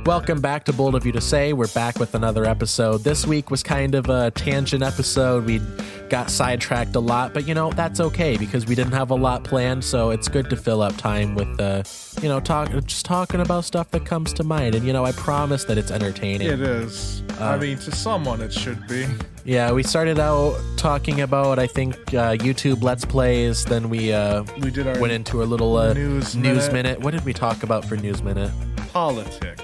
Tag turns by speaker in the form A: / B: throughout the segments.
A: Welcome back to Bold of You to Say. We're back with another episode. This week was kind of a tangent episode. We got sidetracked a lot, but that's okay because we didn't have a lot planned. So it's good to fill up time with talking about stuff that comes to mind. And I promise that it's entertaining.
B: It is. To someone it should be.
A: Yeah, we started out talking about YouTube Let's Plays. Then we went into a little news minute. What did we talk about for News Minute? Politics.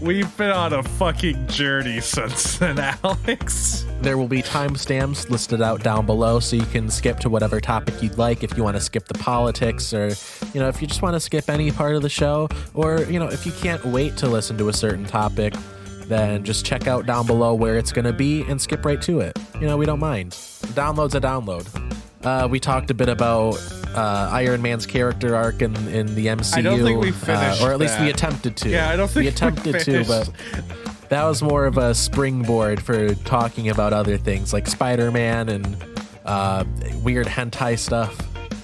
B: We've been on a fucking journey since then, Alex.
A: There will be timestamps listed out down below so you can skip to whatever topic you'd like if you want to skip the politics, or if you just want to skip any part of the show, or if you can't wait to listen to a certain topic, then just check out down below where it's going to be and skip right to it. We don't mind. Download's a download. We talked a bit about Iron Man's character arc in the MCU.
B: I don't think we finished
A: or at least we attempted to.
B: Yeah, I don't think
A: we attempted to, but that was more of a springboard for talking about other things like Spider-Man and weird hentai stuff.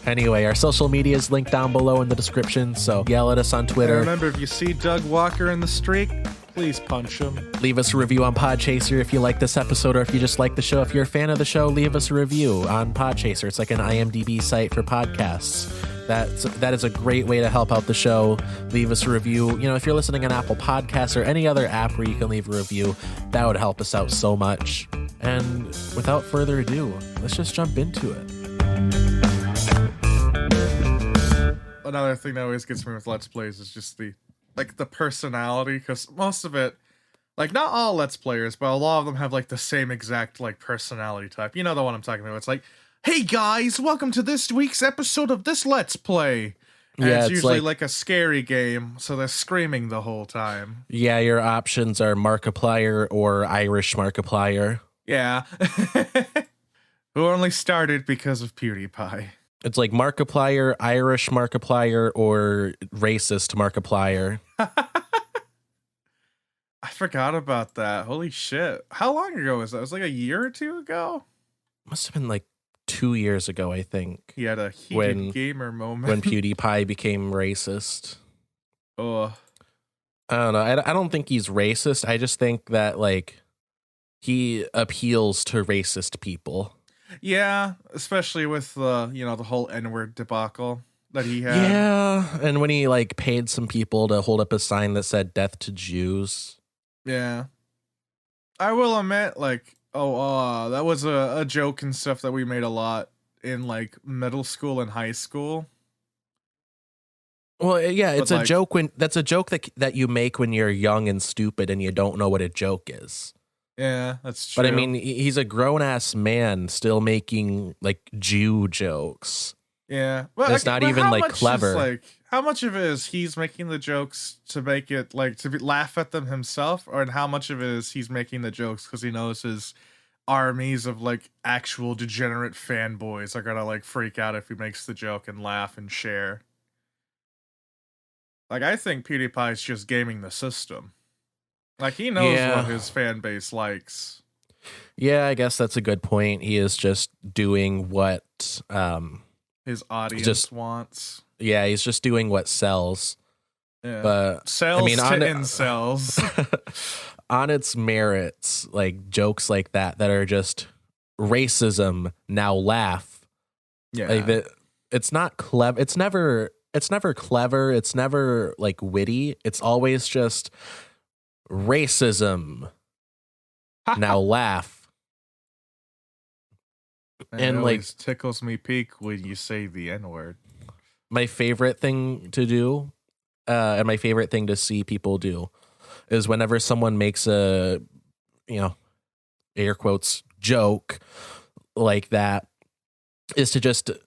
A: Anyway, our social media is linked down below in the description, so yell at us on Twitter.
B: And remember, if you see Doug Walker in the street, please punch him.
A: Leave us a review on Podchaser if you like this episode, or if you just like the show. If you're a fan of the show, leave us a review on Podchaser. It's like an IMDb site for podcasts. That is a great way to help out the show. Leave us a review. If you're listening on Apple Podcasts or any other app where you can leave a review, that would help us out so much. And without further ado, let's just jump into it.
B: Another thing that always gets me with Let's Plays is just the personality, because most of it, not all Let's Players, but a lot of them have the same exact personality type. You know the one I'm talking about. It's like, hey guys, welcome to this week's episode of this Let's Play. And it's usually like a scary game, so they're screaming the whole time.
A: Yeah, your options are Markiplier or Irish Markiplier.
B: Yeah. Who only started because of PewDiePie.
A: It's like Markiplier, Irish Markiplier, or racist Markiplier.
B: I forgot about that. Holy shit. How long ago was that? It was a year or two ago?
A: Must have been 2 years ago, I think.
B: He had a heated gamer moment.
A: When PewDiePie became racist.
B: Oh.
A: I don't know. I don't think he's racist. I just think that, he appeals to racist people.
B: Yeah, especially with the whole N-word debacle that he had.
A: Yeah, and when he paid some people to hold up a sign that said "Death to Jews."
B: Yeah, I will admit, that was a joke and stuff that we made a lot in middle school and high school.
A: Well, yeah, it's a joke that's a joke that you make when you're young and stupid and you don't know what a joke is.
B: Yeah, that's true.
A: But he's a grown-ass man still making Jew jokes.
B: Yeah.
A: Well, it's not even clever.
B: How much of it is he's making the jokes to make it laugh at them himself, or how much of it is he's making the jokes because he knows his armies of actual degenerate fanboys are gonna freak out if he makes the joke and laugh and share. I think PewDiePie's just gaming the system. He knows what his fan base likes.
A: Yeah, I guess that's a good point. He is just doing what
B: his audience wants.
A: Yeah, he's just doing what sells.
B: Yeah.
A: But
B: sells to incels.
A: On its merits, jokes like that are just racism, now laugh.
B: Yeah.
A: It's not clever. It's never clever. It's never witty. It's always just racism, now laugh.
B: And always tickles me pink when you say the N-word.
A: My favorite thing to do, and my favorite thing to see people do, is whenever someone makes a, air quotes, joke like that, is to the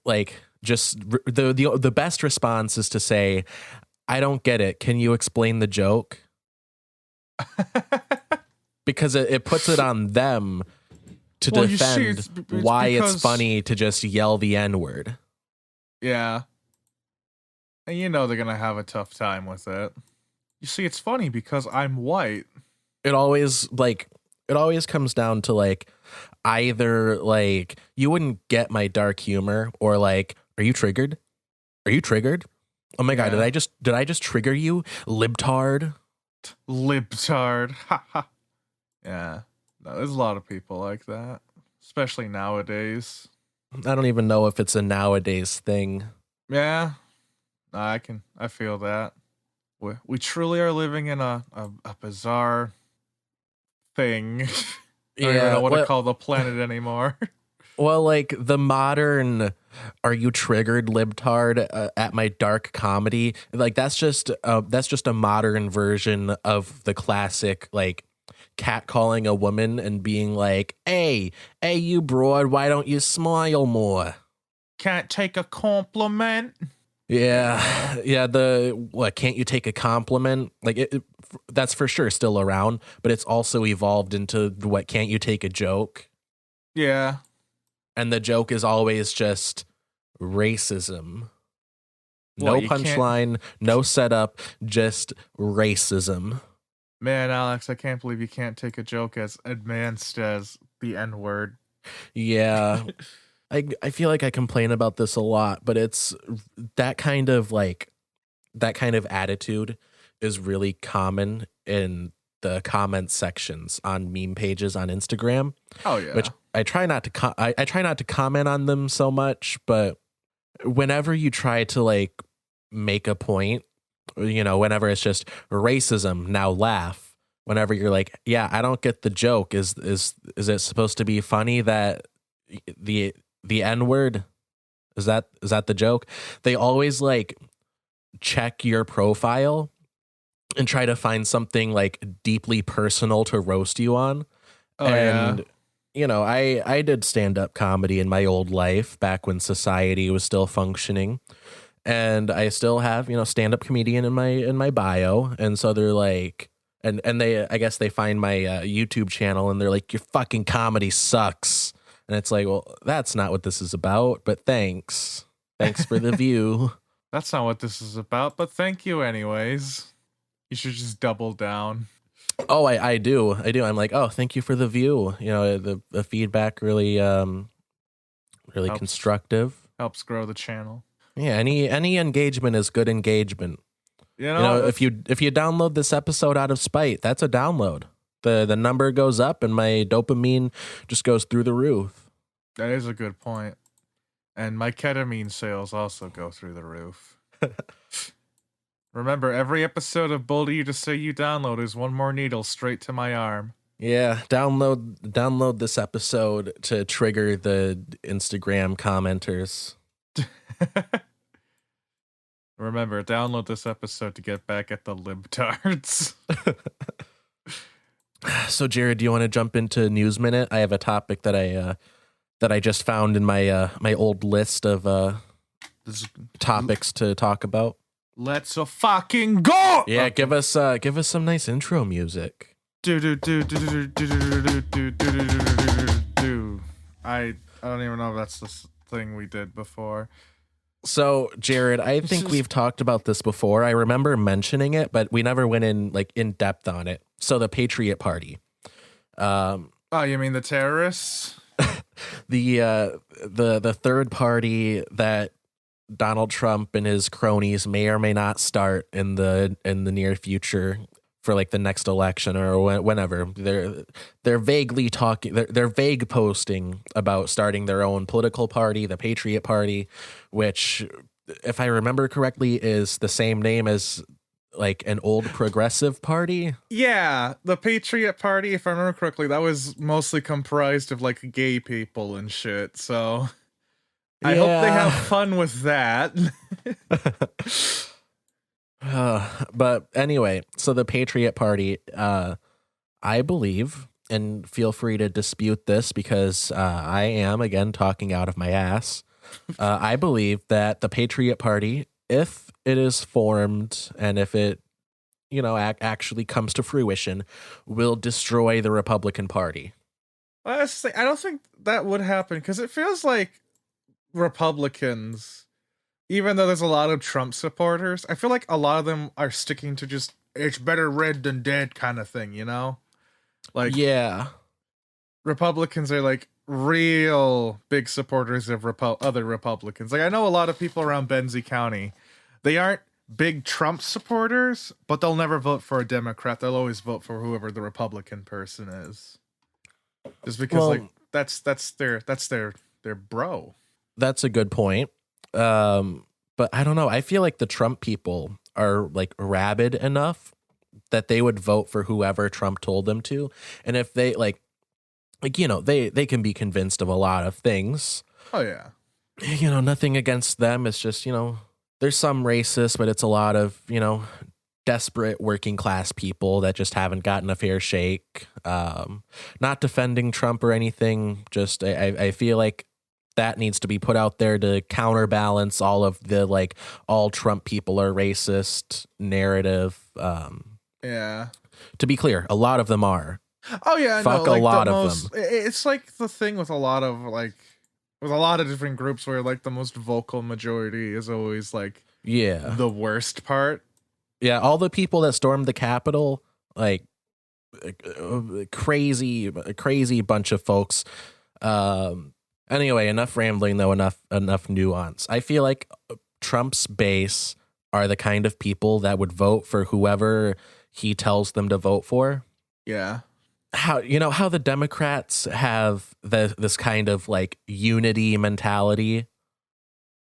A: best response is to say, "I don't get it. Can you explain the joke?" Because it puts it on them to defend why it's funny to just yell the N-word.
B: Yeah. And they're going to have a tough time with it. You see, it's funny because I'm white.
A: It always comes down to either you wouldn't get my dark humor, or are you triggered? Are you triggered? Oh my god,
B: Yeah.
A: did I just trigger you? Libtard?
B: Libtard. Ha ha. Yeah. No, there's a lot of people like that, especially nowadays.
A: I don't even know if it's a nowadays thing.
B: Yeah. No, I feel that. We truly are living in a bizarre thing. I don't even know what to call the planet anymore.
A: Well, like the modern "Are you triggered, libtard?" At my dark comedy, like that's just a modern version of the classic like catcalling a woman and being like, hey, you broad, why don't you smile more?
B: Can't take a compliment.
A: Yeah. What, can't you take a compliment? Like that's for sure still around, but it's also evolved into what, can't you take a joke?
B: Yeah.
A: And the joke is always just racism. No punchline, no setup, just racism.
B: Man, Alex, I can't believe you can't take a joke as advanced as the N-word.
A: Yeah. I feel like I complain about this a lot, but it's that kind of attitude is really common in the comment sections on meme pages on Instagram.
B: Oh yeah.
A: Which I try not to I try not to comment on them so much, but whenever you try to like make a point, whenever it's just racism, now laugh. Whenever you're like, yeah, I don't get the joke. Is it supposed to be funny that the N-word? Is that the joke? They always like check your profile and try to find something like deeply personal to roast you on.
B: Oh,
A: and I did stand-up comedy in my old life back when society was still functioning, and I still have stand-up comedian in my bio. And so they're like, and they, I guess they find my YouTube channel and they're like, your fucking comedy sucks. And it's like, well, that's not what this is about, but thanks for the view.
B: That's not what this is about, but thank you anyways. You should just double down.
A: Oh, I do. I'm like, oh, thank you for the view. The feedback really helps, constructive.
B: Helps grow the channel.
A: Yeah, any engagement is good engagement. If you download this episode out of spite, that's a download. The number goes up and my dopamine just goes through the roof.
B: That is a good point. And my ketamine sales also go through the roof. Remember, every episode of Boldy You Just Say You Download is one more needle straight to my arm.
A: Yeah, download this episode to trigger the Instagram commenters.
B: Remember, download this episode to get back at the libtards.
A: So, Jared, do you want to jump into News Minute? I have a topic that I just found in my my old list of topics to talk about.
B: Let's fucking go!
A: Yeah, give us some nice intro music.
B: I don't even know if that's the thing we did before.
A: So, Jared, I think we've talked about this before. I remember mentioning it, but we never went in depth on it. So, the Patriot Party.
B: Oh, you mean the terrorists?
A: The third party that Donald Trump and his cronies may or may not start in the near future for like the next election or whenever. They're vaguely talking. They're vague posting about starting their own political party, the Patriot Party, which, if I remember correctly, is the same name as like an old progressive party.
B: Yeah, the Patriot Party, if I remember correctly, that was mostly comprised of like gay people and shit. So I hope they have fun with that.
A: But anyway, so the Patriot Party, I believe, and feel free to dispute this because I am, again, talking out of my ass. I believe that the Patriot Party, if it is formed and if it, actually comes to fruition, will destroy the Republican Party.
B: Honestly, I don't think that would happen because it feels like Republicans, even though there's a lot of Trump supporters, I feel like a lot of them are sticking to just it's better red than dead kind of thing, Like, yeah, Republicans are like real big supporters of other Republicans. Like, I know a lot of people around Benzie County, they aren't big Trump supporters, but they'll never vote for a Democrat. They'll always vote for whoever the Republican person is. Just because
A: Well,
B: like that's their bro.
A: That's a good point. But I don't know. I feel like the Trump people are like rabid enough that they would vote for whoever Trump told them to. And if they like, they can be convinced of a lot of things.
B: Oh yeah.
A: Nothing against them. It's just, there's some racist, but it's a lot of, desperate working class people that just haven't gotten a fair shake. Not defending Trump or anything. Just I feel like that needs to be put out there to counterbalance all of the like all Trump people are racist narrative.
B: Yeah.
A: To be clear, a lot of them are.
B: Oh yeah,
A: Fuck
B: no, like
A: a lot of them.
B: It's like the thing with a lot of different groups where like the most vocal majority is always like the worst part.
A: Yeah, all the people that stormed the Capitol, like crazy bunch of folks. Anyway, enough rambling though, enough nuance. I feel like Trump's base are the kind of people that would vote for whoever he tells them to vote for.
B: Yeah.
A: How the Democrats have this kind of like unity mentality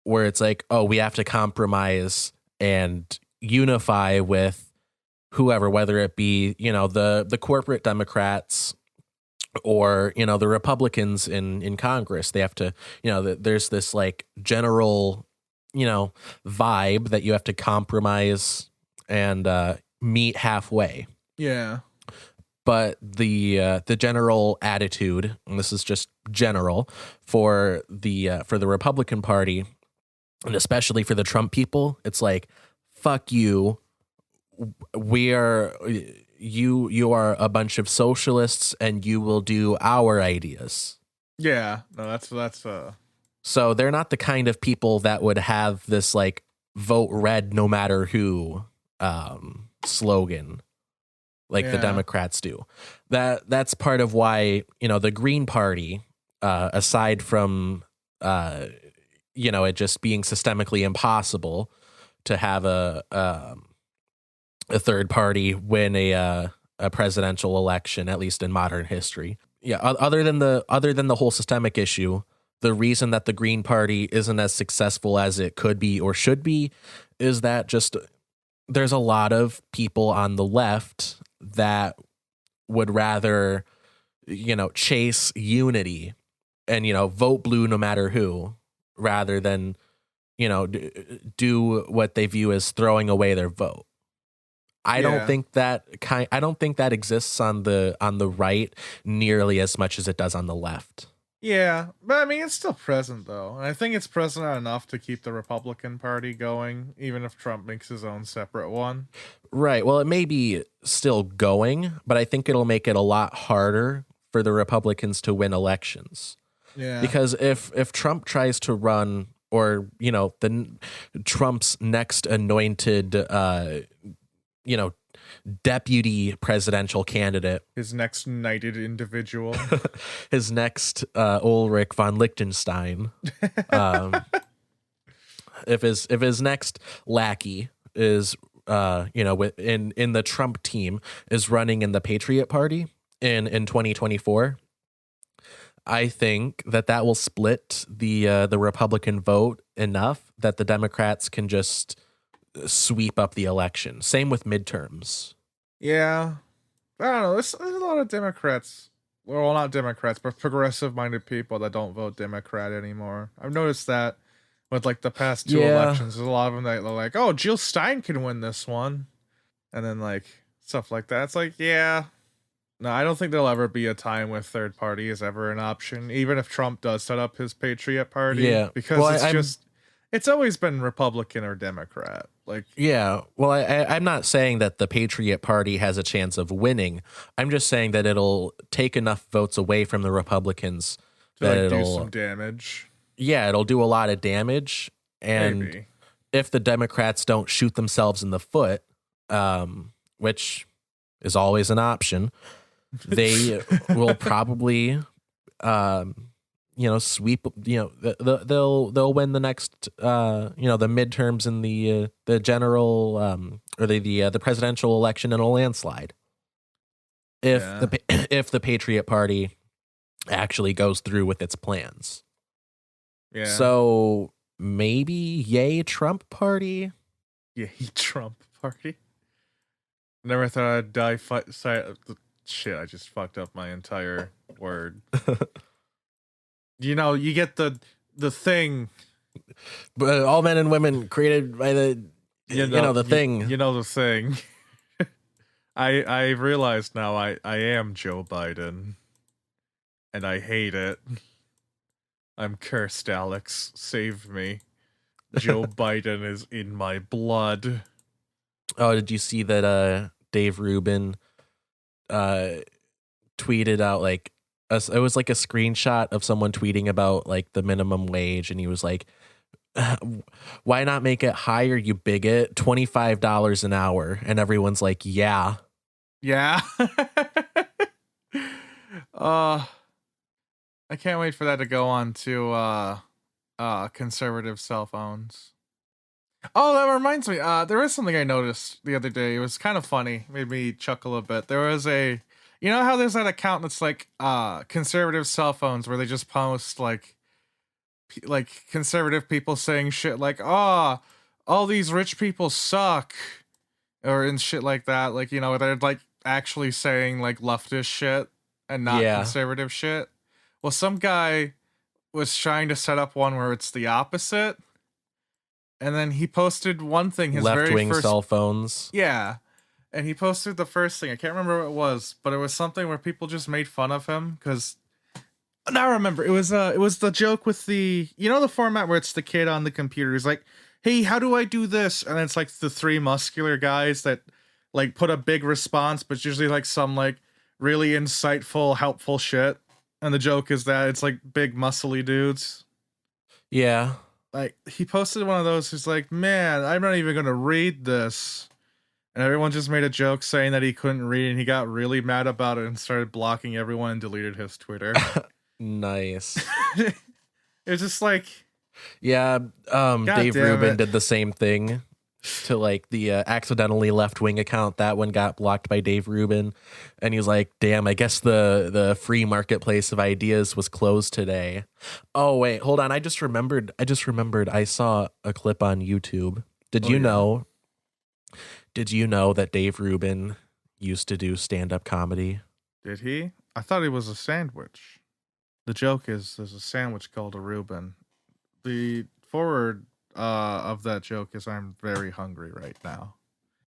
A: where it's like, oh, we have to compromise and unify with whoever, whether it be, the corporate Democrats or, the Republicans in Congress. They have to, there's this like general, vibe that you have to compromise and meet halfway.
B: Yeah.
A: But the general attitude, and this is just general for the Republican Party, and especially for the Trump people, it's like, fuck you. You are a bunch of socialists, and you will do our ideas.
B: Yeah, no, that's
A: So they're not the kind of people that would have this like vote red no matter who slogan. Like the Democrats do. That's part of why, the Green Party, aside from, it just being systemically impossible to have a third party win a presidential election, at least in modern history. Yeah. Other than the whole systemic issue, the reason that the Green Party isn't as successful as it could be or should be is that just there's a lot of people on the left that would rather, chase unity and, vote blue no matter who, rather than, do what they view as throwing away their vote. I don't think that exists on the right nearly as much as it does on the left.
B: Yeah, but I mean, it's still present though. And I think it's present enough to keep the Republican Party going, even if Trump makes his own separate one.
A: Right. Well, it may be still going, but I think it'll make it a lot harder for the Republicans to win elections.
B: Yeah.
A: Because if Trump tries to run, or, Trump's next anointed, deputy presidential candidate,
B: his next knighted individual,
A: his next Ulrich von Liechtenstein, if his next lackey is in the Trump team is running in the Patriot Party in 2024, I think that will split the Republican vote enough that the Democrats can just sweep up the election. Same with midterms.
B: Yeah. I don't know. There's a lot of Democrats. Well, not Democrats, but progressive-minded people that don't vote Democrat anymore. I've noticed that with like the past two elections. There's a lot of them that are like, oh, Jill Stein can win this one. And then like stuff like that. It's like, yeah. No, I don't think there'll ever be a time where third party is ever an option, even if Trump does set up his Patriot Party.
A: Yeah.
B: Because it's always been Republican or Democrat. Like,
A: yeah. Well, I'm not saying that the Patriot Party has a chance of winning. I'm just saying that it'll take enough votes away from the Republicans that
B: it'll
A: do
B: some damage.
A: Yeah, it'll do a lot of damage. And
B: maybe.
A: If the Democrats don't shoot themselves in the foot, which is always an option, they will probably, sweep, they'll win the next, the midterms in the general, or the presidential election in a landslide. If
B: Yeah.
A: if the Patriot Party actually goes through with its plans.
B: Yeah.
A: So maybe yay Trump Party.
B: Yay Trump Party. Never thought I'd die fight. Shit, I just fucked up my entire word. You get the thing.
A: But all men and women created by the the thing.
B: You know the thing. I realized now I am Joe Biden. And I hate it. I'm cursed, Alex. Save me. Joe Biden is in my blood.
A: Oh, did you see that Dave Rubin tweeted out it was like a screenshot of someone tweeting about like the minimum wage, and he was like, why not make it higher, you bigot? $25 an hour. And everyone's like, yeah.
B: Yeah. I can't wait for that to go on to conservative cell phones. Oh, that reminds me. There was something I noticed the other day. It was kind of funny. Made me chuckle a bit. There was you know how there's that account that's like conservative cell phones where they just post like conservative people saying shit like, oh, all these rich people suck, or and shit like that. Like, they're like actually saying like leftist shit and not conservative shit. Well, some guy was trying to set up one where it's the opposite. And then he posted one thing, his
A: left-wing
B: very first
A: cell phones.
B: Yeah. And he posted the first thing. I can't remember what it was, but it was something where people just made fun of him because now I remember. It was the joke with the the format where it's the kid on the computer. He's like, "Hey, how do I do this?" And it's like the three muscular guys that like put a big response, but it's usually like some like really insightful, helpful shit. And the joke is that it's like big muscly dudes.
A: Yeah.
B: Like, he posted one of those. He's like, man, I'm not even going to read this. And everyone just made a joke saying that he couldn't read, and he got really mad about it and started blocking everyone and deleted his Twitter.
A: Nice.
B: It was just like...
A: Yeah, Dave Rubin did the same thing to like the accidentally left-wing account. That one got blocked by Dave Rubin, and he was like, damn, I guess the free marketplace of ideas was closed today. Oh wait, hold on, I just remembered I saw a clip on YouTube. Did you know that Dave Rubin used to do stand-up comedy?
B: Did he? I thought he was a sandwich. The joke is there's a sandwich called a Rubin. The forward of that joke is I'm very hungry right now.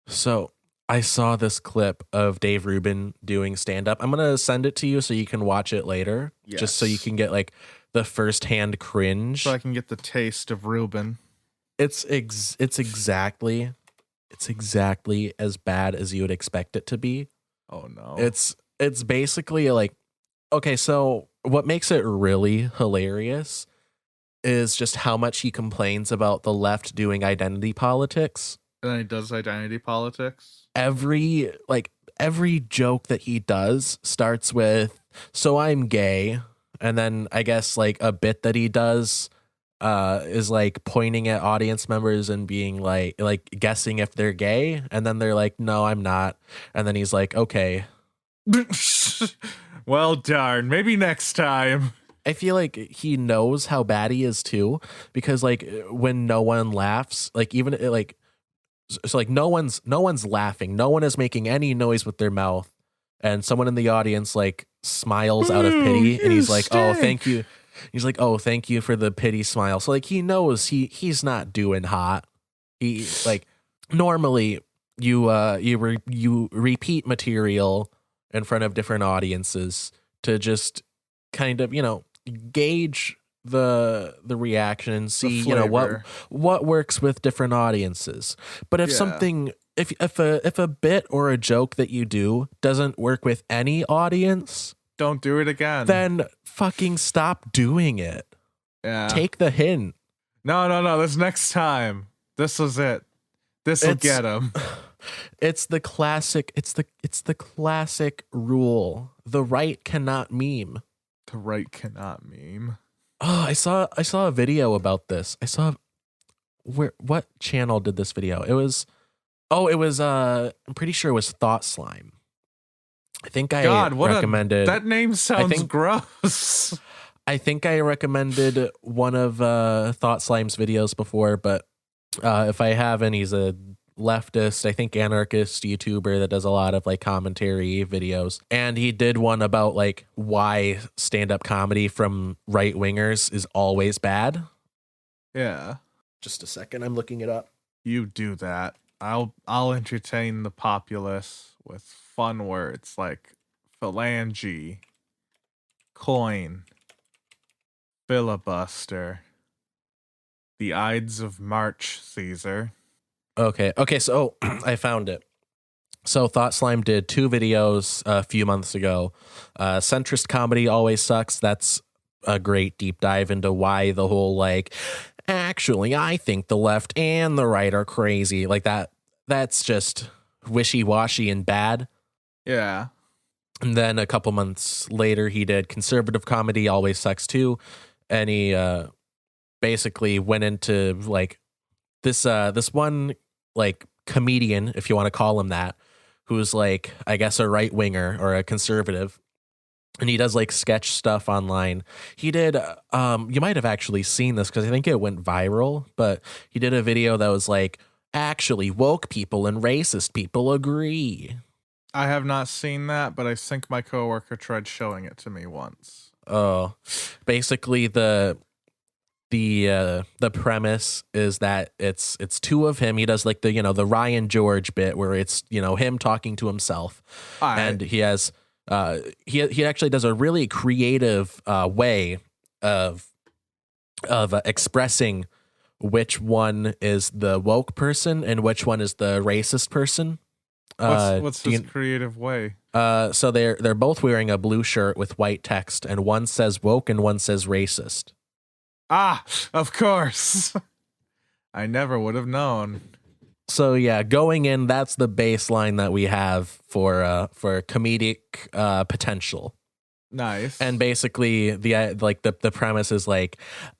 A: So I saw this clip of Dave Rubin doing stand-up. I'm going to send it to you so you can watch it later. Yes. Just so you can get like the first-hand cringe.
B: So I can get the taste of Rubin.
A: It's exactly as bad as you would expect it to be.
B: Oh no.
A: It's basically like, okay, so what makes it really hilarious is just how much he complains about the left doing identity politics.
B: And then he does identity politics.
A: Every joke that he does starts with, so I'm gay. And then I guess like a bit that he does is like pointing at audience members and being like guessing if they're gay. And then they're like, no, I'm not. And then he's like, okay.
B: Well, darn, maybe next time.
A: I feel like he knows how bad he is too, because like when no one laughs, like even like, so like no one's laughing, no one is making any noise with their mouth, and someone in the audience like smiles out of pity, and he's like, oh, thank you. He's like, oh, thank you for the pity smile. So like he knows he's not doing hot. He like normally you repeat material in front of different audiences to just kind of gauge the reaction and see what works with different audiences. But if something if a bit or a joke that you do doesn't work with any audience,
B: don't do it again.
A: Then fucking stop doing it.
B: Yeah.
A: Take the hint.
B: No. This next time. This was it. This will get him.
A: It's the classic. It's the classic rule. The right cannot meme.
B: The right cannot meme.
A: Oh, I saw a video about this. I saw what channel did this video? I'm pretty sure it was Thought Slime. I think I
B: God,
A: recommended
B: that name sounds
A: think-
B: gross.
A: I think I recommended one of Thought Slime's videos before, but if I haven't, he's a leftist, I think anarchist YouTuber that does a lot of like commentary videos. And he did one about like why stand-up comedy from right wingers is always bad.
B: Yeah.
A: Just a second, I'm looking it up.
B: You do that. I'll entertain the populace with fun words like phalange, coin, filibuster, the Ides of March, Caesar.
A: Okay, so I found it. So Thought Slime did 2 videos a few months ago. Centrist comedy always sucks. That's a great deep dive into why the whole like, actually, I think the left and the right are crazy. Like that's just wishy-washy and bad.
B: Yeah.
A: And then a couple months later, he did conservative comedy always sucks too. And he basically went into like this one like comedian, if you want to call him that, who's like, I guess a right winger or a conservative. And he does like sketch stuff online. He did, you might have actually seen this because I think it went viral, but he did a video that was like, actually woke people and racist people agree.
B: I have not seen that, but I think my coworker tried showing it to me once.
A: Oh, basically the premise is that it's 2 of him. He does like the Ryan George bit where it's him talking to himself, and he has he actually does a really creative way of expressing which one is the woke person and which one is the racist person.
B: What's his creative way?
A: So they're both wearing a blue shirt with white text, and one says woke and one says racist.
B: Ah, of course. I never would have known.
A: So yeah, going in, that's the baseline that we have for comedic potential.
B: Nice.
A: And basically the premise is like,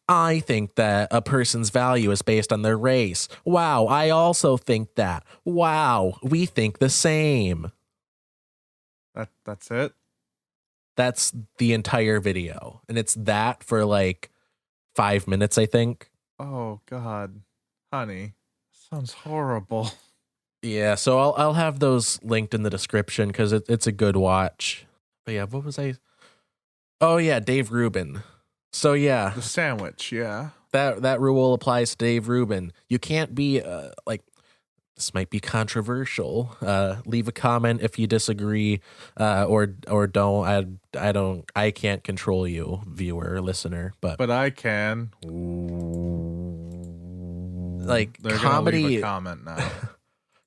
A: I think that a person's value is based on their race. Wow, I also think that. Wow, we think the same.
B: That's it?
A: That's the entire video. And it's that for like 5 minutes, I think.
B: Oh God, honey, sounds horrible.
A: Yeah, so I'll have those linked in the description because it's a good watch. But yeah, what was I? Oh yeah, Dave Rubin. So yeah,
B: The sandwich, yeah.
A: that rule applies to Dave Rubin. You can't be like, this might be controversial. Leave a comment if you disagree, or don't. I can't control you, viewer, listener, but
B: I can.
A: Like
B: They're
A: comedy,
B: gonna leave a comment now.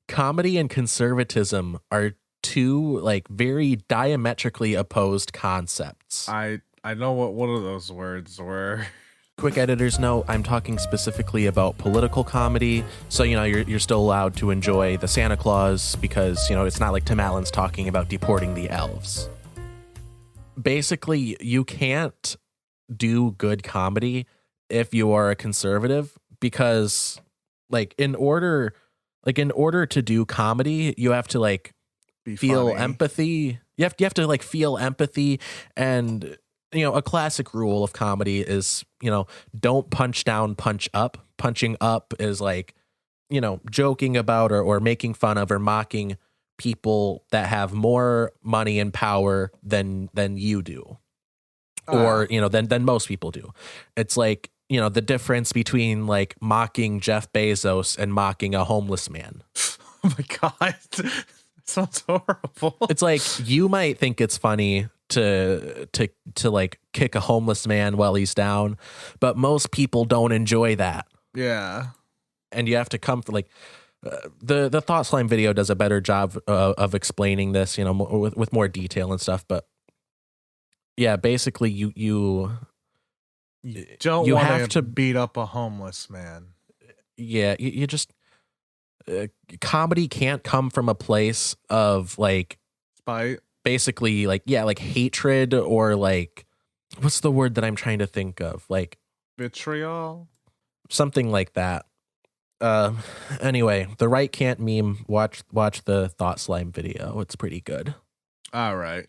A: comedy and conservatism are 2 like very diametrically opposed concepts.
B: I know what one of those words were.
A: Quick editor's note, I'm talking specifically about political comedy, so you're still allowed to enjoy the Santa Claus because it's not like Tim Allen's talking about deporting the elves. Basically, you can't do good comedy if you are a conservative because in order to do comedy, you have to like feel
B: funny.
A: empathy. You have to like feel empathy, and a classic rule of comedy is, don't punch down, punch up. Punching up is like, joking about or making fun of or mocking people that have more money and power than you do, or than most people do. It's like, the difference between like mocking Jeff Bezos and mocking a homeless man.
B: Oh my God. Sounds horrible.
A: It's like, you might think it's funny to like kick a homeless man while he's down, but most people don't enjoy that.
B: Yeah.
A: And you have to come for like the Thought Slime video does a better job of explaining this, with more detail and stuff. But yeah, basically you
B: don't want to beat up a homeless man.
A: Yeah, you just comedy can't come from a place of like
B: spite.
A: Basically, like, yeah, like hatred or like what's the word that I'm trying to think of? Like
B: Vitriol.
A: something like that. Anyway, the right can't meme. Watch the Thought Slime video. It's pretty good.
B: All right.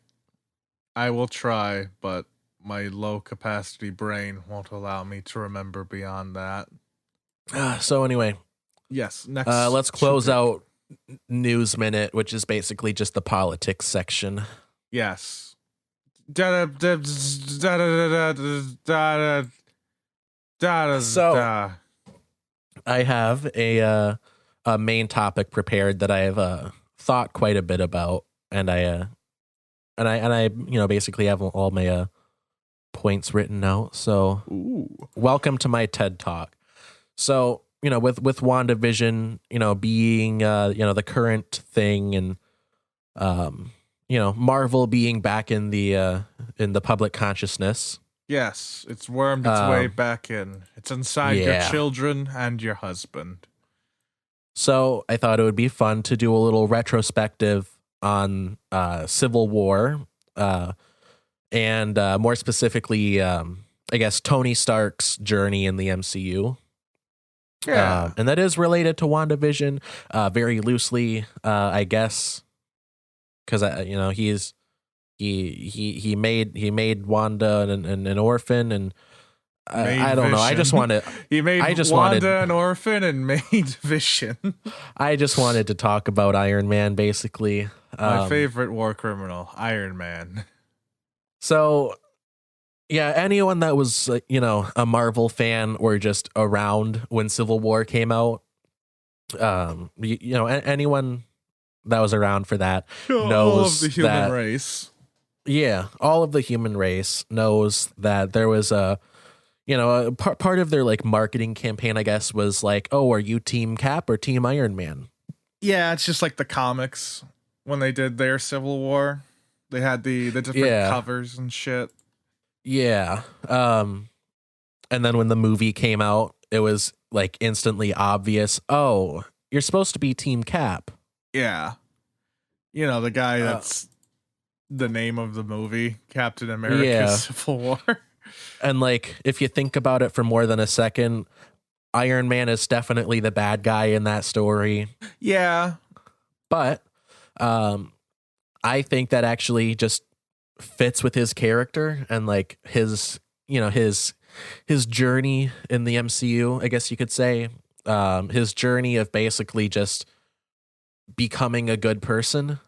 B: I will try, but my low capacity brain won't allow me to remember beyond that.
A: So anyway,
B: yes, next.
A: Let's close out News Minute, which is basically just the politics section.
B: Yes.
A: So I have a main topic prepared that I have thought quite a bit about, and I basically have all my points written out. So welcome to my TED Talk. So with WandaVision, being the current thing, and Marvel being back in the public consciousness.
B: Yes, it's wormed its way back in. It's inside your children and your husband.
A: So I thought it would be fun to do a little retrospective on Civil War, and more specifically, I guess Tony Stark's journey in the MCU.
B: Yeah,
A: and that is related to WandaVision, very loosely, I guess, because he made Wanda an orphan, and I don't know. I just wanted
B: Wanda an orphan and made Vision.
A: I just wanted to talk about Iron Man, basically.
B: My favorite war criminal, Iron Man.
A: So, yeah, anyone that was a Marvel fan or just around when Civil War came out, anyone that was around for that knows
B: all of the human race.
A: Yeah, all of the human race knows that there was a part of their like marketing campaign, I guess, was like, oh, are you Team Cap or Team Iron Man?
B: Yeah, it's just like the comics when they did their Civil War. They had the different covers and shit.
A: Yeah. And then when the movie came out, it was like instantly obvious, oh, you're supposed to be Team Cap.
B: Yeah. The guy that's the name of the movie, Captain America Civil War.
A: And like, if you think about it for more than a second, Iron Man is definitely the bad guy in that story.
B: Yeah.
A: But I think that actually just fits with his character and like his journey in the MCU, I guess you could say. His journey of basically just becoming a good person.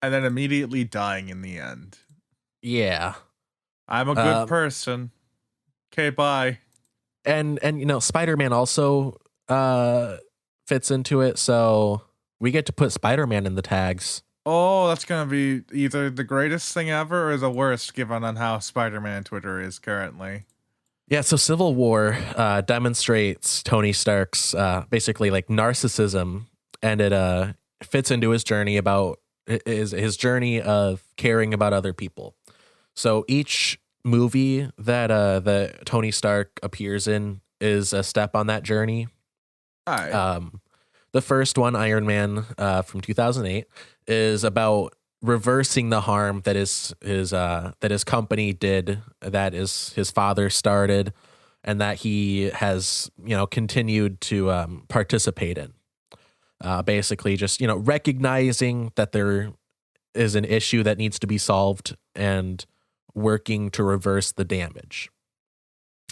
B: And then immediately dying in the end.
A: Yeah.
B: I'm a good person. Okay, bye.
A: And Spider-Man also fits into it, so we get to put Spider-Man in the tags.
B: Oh, that's going to be either the greatest thing ever or the worst, given on how Spider-Man Twitter is currently.
A: Yeah, so Civil War demonstrates Tony Stark's basically like narcissism, and it fits into his journey about his journey of caring about other people. So each movie that Tony Stark appears in is a step on that journey.
B: All right.
A: The first one, Iron Man, from 2008, is about reversing the harm that his company did, that is his father started, and that he has continued to participate in. Basically, just recognizing that there is an issue that needs to be solved and working to reverse the damage.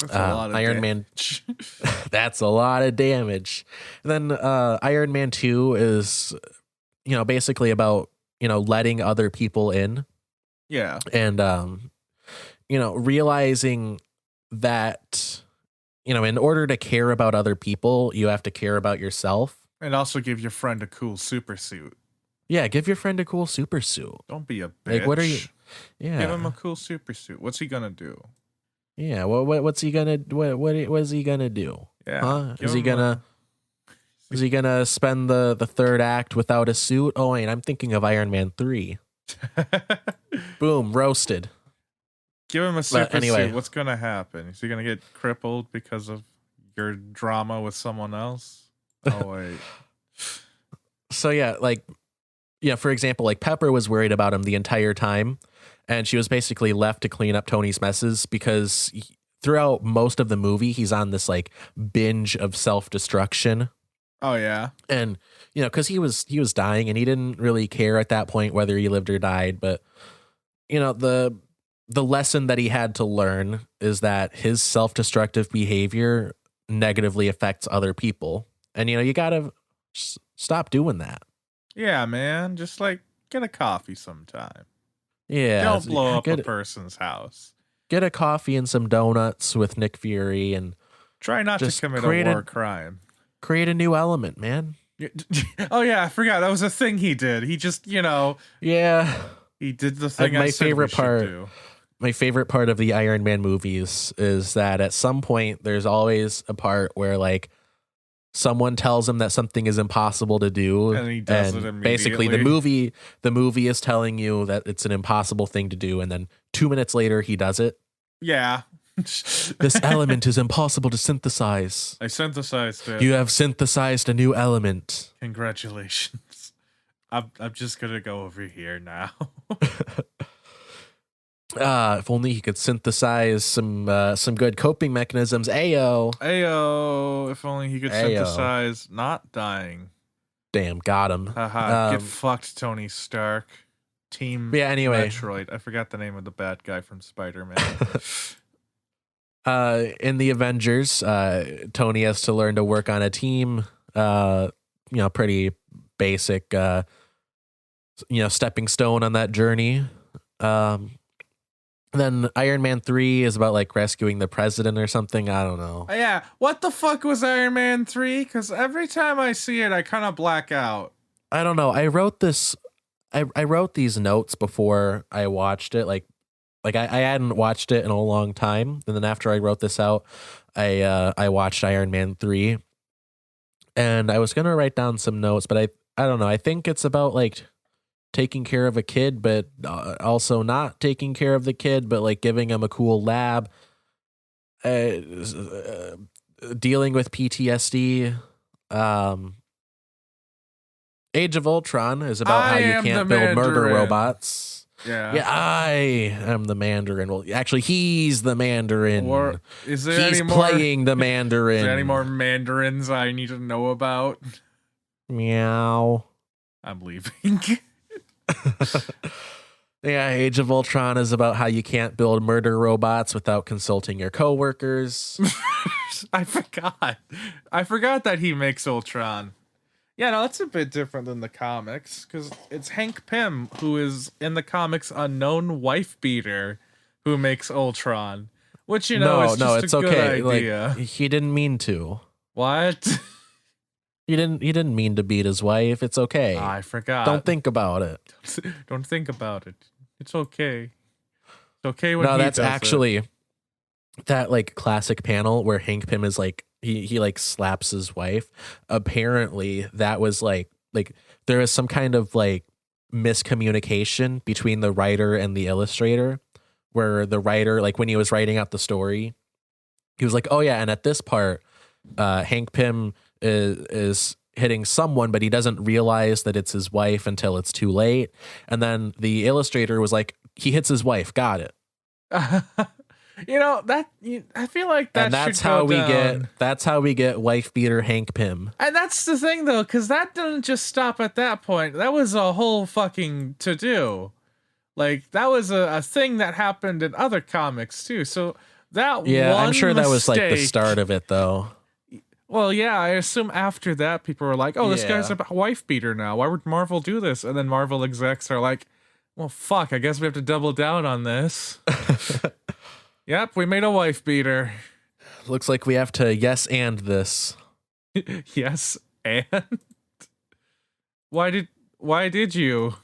B: That's a lot of
A: Iron
B: damage.
A: Man. That's a lot of damage. And then Iron Man 2 is, basically about, letting other people in.
B: Yeah.
A: And, realizing that, in order to care about other people, you have to care about yourself.
B: And also give your friend a cool super suit.
A: Yeah, give your friend a cool super suit.
B: Don't be a bitch.
A: Like, what are you? Yeah.
B: Give him a cool super suit. What's he gonna do?
A: Yeah, what's he gonna what is he gonna do?
B: Yeah.
A: Huh? Is he gonna spend the third act without a suit? Oh wait, I'm thinking of Iron Man 3. Boom, roasted.
B: Give him a super suit. What's gonna happen? Is he gonna get crippled because of your drama with someone else? Oh wait.
A: So yeah, like yeah, for example, like Pepper was worried about him the entire time, and she was basically left to clean up Tony's messes because throughout most of the movie, he's on this like binge of self-destruction.
B: Oh yeah.
A: And because he was dying, and he didn't really care at that point whether he lived or died. But the lesson that he had to learn is that his self-destructive behavior negatively affects other people, and you gotta stop doing that.
B: Yeah, man. Just like get a coffee sometime.
A: Yeah,
B: Don't blow up a person's house.
A: Get a coffee and some donuts with Nick Fury, and
B: try not to commit a war crime.
A: Create a new element, man.
B: Oh yeah, I forgot that was a thing he did. He just,
A: yeah,
B: he did the thing.
A: My favorite part of the Iron Man movies is that at some point there's always a part where like someone tells him that something is impossible to do,
B: and he does it immediately.
A: Basically, the movie is telling you that it's an impossible thing to do, and then 2 minutes later he does it.
B: Yeah.
A: This element is impossible to synthesize.
B: I synthesized it.
A: You have synthesized a new element.
B: Congratulations. I'm just gonna go over here now.
A: If only he could synthesize some good coping mechanisms. Ayo.
B: If only he could synthesize not dying.
A: Damn, got him.
B: Haha, get fucked, Tony Stark.
A: Anyway.
B: Metroid. I forgot the name of the bad guy from Spider-Man.
A: In the Avengers, Tony has to learn to work on a team. Pretty basic, stepping stone on that journey. Then Iron Man 3 is about like rescuing the president or something. I don't know.
B: Yeah. What the fuck was Iron Man 3? Because every time I see it, I kind of black out.
A: I don't know. I wrote these notes before I watched it. Like I hadn't watched it in a long time. And then after I wrote this out, I watched Iron Man 3. And I was going to write down some notes, but I don't know. I think it's about like taking care of a kid, but also not taking care of the kid, but like giving him a cool lab, dealing with PTSD. Age of Ultron is about how you can't build murder robots.
B: Yeah,
A: I am the Mandarin. Well, actually, he's the Mandarin.
B: Or is there
A: he's playing the Mandarin.
B: Is there any more Mandarins I need to know about?
A: Meow.
B: I'm leaving.
A: Yeah, Age of Ultron is about how you can't build murder robots without consulting your coworkers.
B: I forgot that he makes Ultron. Yeah, no, that's a bit different than the comics, because it's Hank Pym, who is in the comics a known wife beater, who makes Ultron. Which, is just
A: it's
B: a good
A: okay.
B: idea.
A: Like, he didn't mean to.
B: What?
A: He didn't mean to beat his wife. It's okay.
B: I forgot.
A: Don't think about it.
B: Don't think about it. It's okay. It's okay when
A: no, that's actually that like classic panel where Hank Pym is like he like slaps his wife. Apparently, that was like there was some kind of like miscommunication between the writer and the illustrator, where the writer, like when he was writing out the story, he was like, "Oh yeah, and at this part, Hank Pym is hitting someone, but he doesn't realize that it's his wife until it's too late." And then the illustrator was like, "He hits his wife. Got it."
B: I feel like that.
A: And that's
B: should go
A: how we
B: down.
A: That's how we get wife beater Hank Pym.
B: And that's the thing, though, because that didn't just stop at that point. That was a whole fucking to do. Like that was a thing that happened in other comics too. So that
A: I'm sure that was like the
B: mistake-
A: start of it, though.
B: Well, yeah, I assume after that, people were like, "Oh, this guy's a wife beater now. Why would Marvel do this?" And then Marvel execs are like, "Well, fuck. I guess we have to double down on this." Yep, we made a wife beater.
A: Looks like we have to yes and this.
B: Yes, and why did you?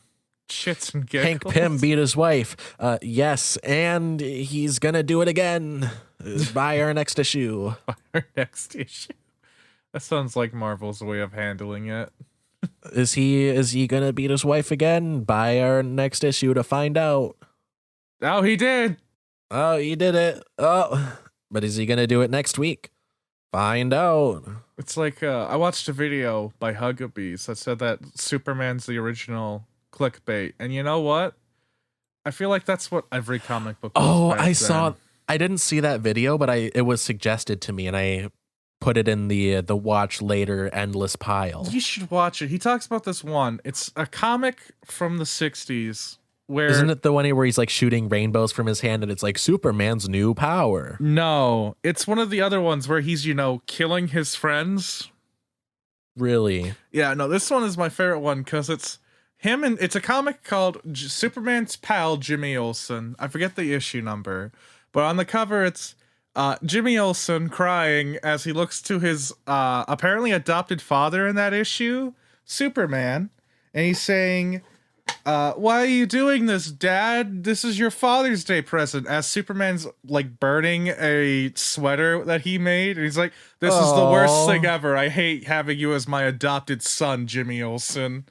B: Shits and giggles.
A: Hank Pym beat his wife. Yes, and he's gonna do it again. Buy our next issue.
B: Buy our next issue. That sounds like Marvel's way of handling it.
A: Is he gonna beat his wife again? Buy our next issue to find out.
B: Oh, he did.
A: Oh, he did it. Oh, but is he gonna do it next week? Find out.
B: It's like I watched a video by Huggabees that said that Superman's the original clickbait, and you know what? I feel like that's what every comic book was.
A: Oh,
B: back
A: I
B: then.
A: saw. I didn't see that video, but it was suggested to me, and I put it in the watch later endless pile.
B: You should watch it. He talks about this one. It's a comic from the 60s. Where
A: Isn't it the one where he's like shooting rainbows from his hand and it's like Superman's new power?
B: No, it's one of the other ones where he's, killing his friends.
A: Really?
B: Yeah, no, this one is my favorite one because it's him, and it's a comic called Superman's pal, Jimmy Olsen. I forget the issue number, but on the cover it's Jimmy Olsen crying as he looks to his apparently adopted father in that issue, Superman, and he's saying, why are you doing this, Dad? This is your Father's Day present. As Superman's like burning a sweater that he made, and he's like, this is the worst thing ever. I hate having you as my adopted son, Jimmy Olsen.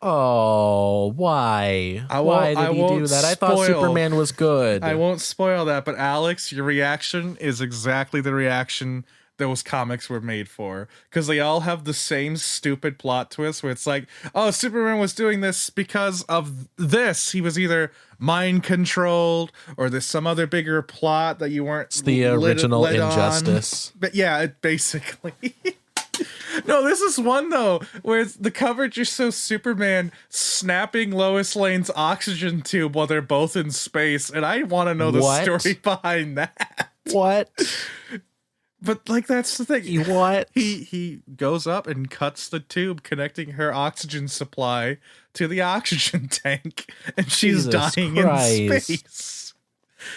A: Oh, why? Why did he do that? I thought Superman was good.
B: I won't spoil that, but Alex, your reaction is exactly the reaction those comics were made for, because they all have the same stupid plot twist where it's like, oh, Superman was doing this because of this. He was either mind controlled or there's some other bigger plot that you weren't.
A: It's the original Injustice.
B: But yeah, it basically. No, this is one though where the coverage is so Superman snapping Lois Lane's oxygen tube while they're both in space, and I want to know the story behind that.
A: What?
B: But like, that's the thing.
A: What?
B: He goes up and cuts the tube connecting her oxygen supply to the oxygen tank, and she's dying in space.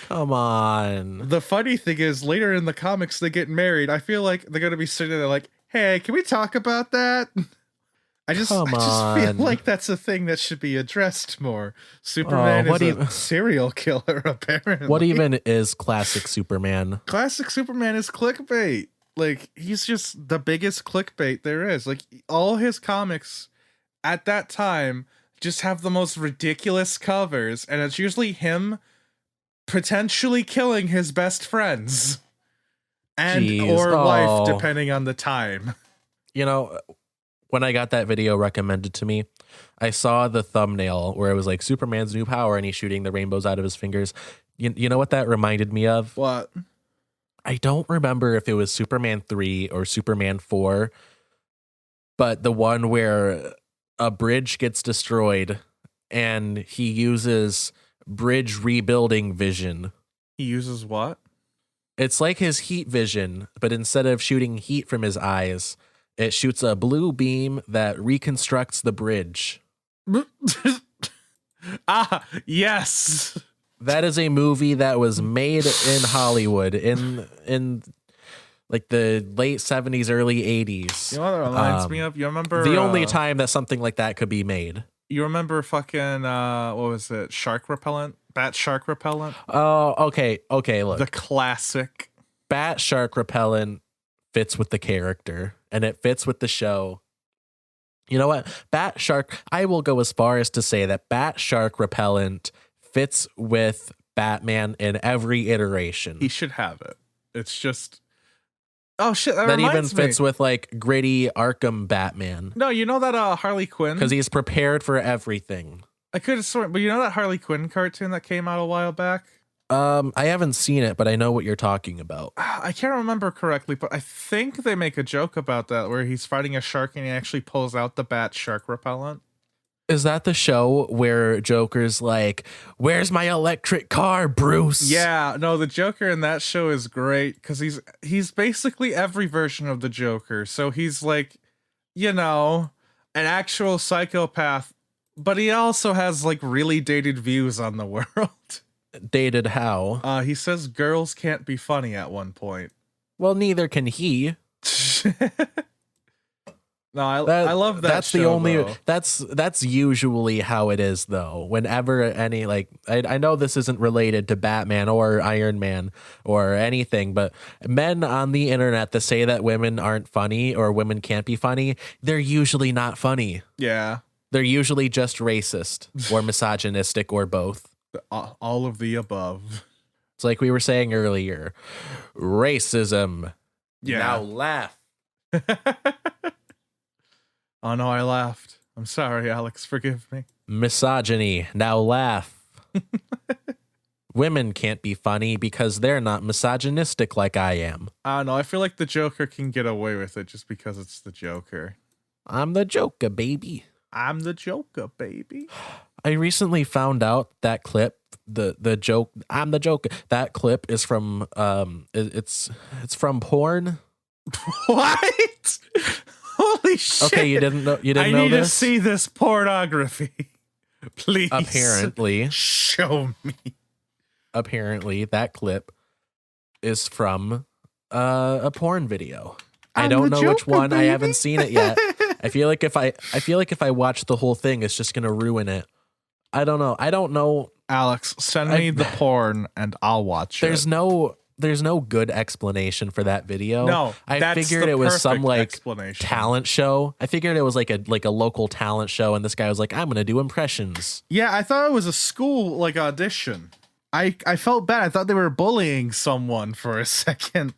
A: Come on.
B: The funny thing is, later in the comics, they get married. I feel like they're gonna be sitting there like, hey, can we talk about that? I just feel like that's a thing that should be addressed more. Superman is a serial killer, apparently.
A: What even is classic Superman?
B: Classic Superman is clickbait. Like, he's just the biggest clickbait there is. Like, all his comics at that time just have the most ridiculous covers, and it's usually him potentially killing his best friends and or wife, depending on the time.
A: When I got that video recommended to me, I saw the thumbnail where it was like Superman's new power and he's shooting the rainbows out of his fingers. You know what that reminded me of?
B: What?
A: I don't remember if it was Superman 3 or Superman 4, but the one where a bridge gets destroyed and he uses bridge rebuilding vision.
B: He uses what?
A: It's like his heat vision, but instead of shooting heat from his eyes, it shoots a blue beam that reconstructs the bridge.
B: Yes.
A: That is a movie that was made in Hollywood in like the late 70s, early 80s.
B: You know what that reminds me of? You remember
A: the only time that something like that could be made?
B: You remember fucking what was it? Shark repellent? Bat shark repellent?
A: Oh, okay, look.
B: The classic.
A: Bat shark repellent fits with the character and it fits with the show. You know what? Bat shark, I will go as far as to say that bat shark repellent fits with Batman in every iteration.
B: He should have it. It's just, oh shit,
A: that even fits with like gritty Arkham Batman.
B: No, you know that Harley Quinn?
A: Because he's prepared for everything.
B: I could have sworn, but you know that Harley Quinn cartoon that came out a while back?
A: I haven't seen it, but I know what you're talking about.
B: I can't remember correctly, but I think they make a joke about that where he's fighting a shark and he actually pulls out the bat shark repellent.
A: Is that the show where Joker's like, where's my electric car, Bruce?
B: Yeah, no, the Joker in that show is great because he's basically every version of the Joker. So he's like, an actual psychopath, but he also has like really dated views on the world.
A: Dated how?
B: He says girls can't be funny at one point.
A: Well, neither can he.
B: No, I love that.
A: That's
B: show,
A: the only.
B: though.
A: That's usually how it is, though. Whenever any I know this isn't related to Batman or Iron Man or anything, but men on the internet that say that women aren't funny or women can't be funny, they're usually not funny.
B: Yeah,
A: they're usually just racist or misogynistic or both.
B: All of the above.
A: It's like we were saying earlier, racism. Now laugh.
B: Oh no, I laughed. I'm sorry, Alex. Forgive me.
A: Misogyny. Now laugh. Women can't be funny because they're not misogynistic like I am.
B: I don't know. I feel like the Joker can get away with it just because it's the Joker.
A: I'm the Jokah, baby.
B: I'm the Joker, baby.
A: I recently found out that clip, the joke, I'm the Joker. That clip is from it's from porn.
B: What? Holy shit.
A: Okay, you didn't know this?
B: I need to see this pornography. Please.
A: Apparently.
B: Show me.
A: Apparently that clip is from a porn video. I don't know which one.
B: Baby.
A: I haven't seen it yet. I feel like if I watch the whole thing, it's just gonna ruin it. I don't know.
B: Alex, send me the porn and I'll watch it.
A: There's no good explanation for that video.
B: No,
A: I figured it was some like talent show. I figured it was like a local talent show, and this guy was like, I'm gonna do impressions.
B: Yeah, I thought it was a school like audition. I felt bad. I thought they were bullying someone for a second.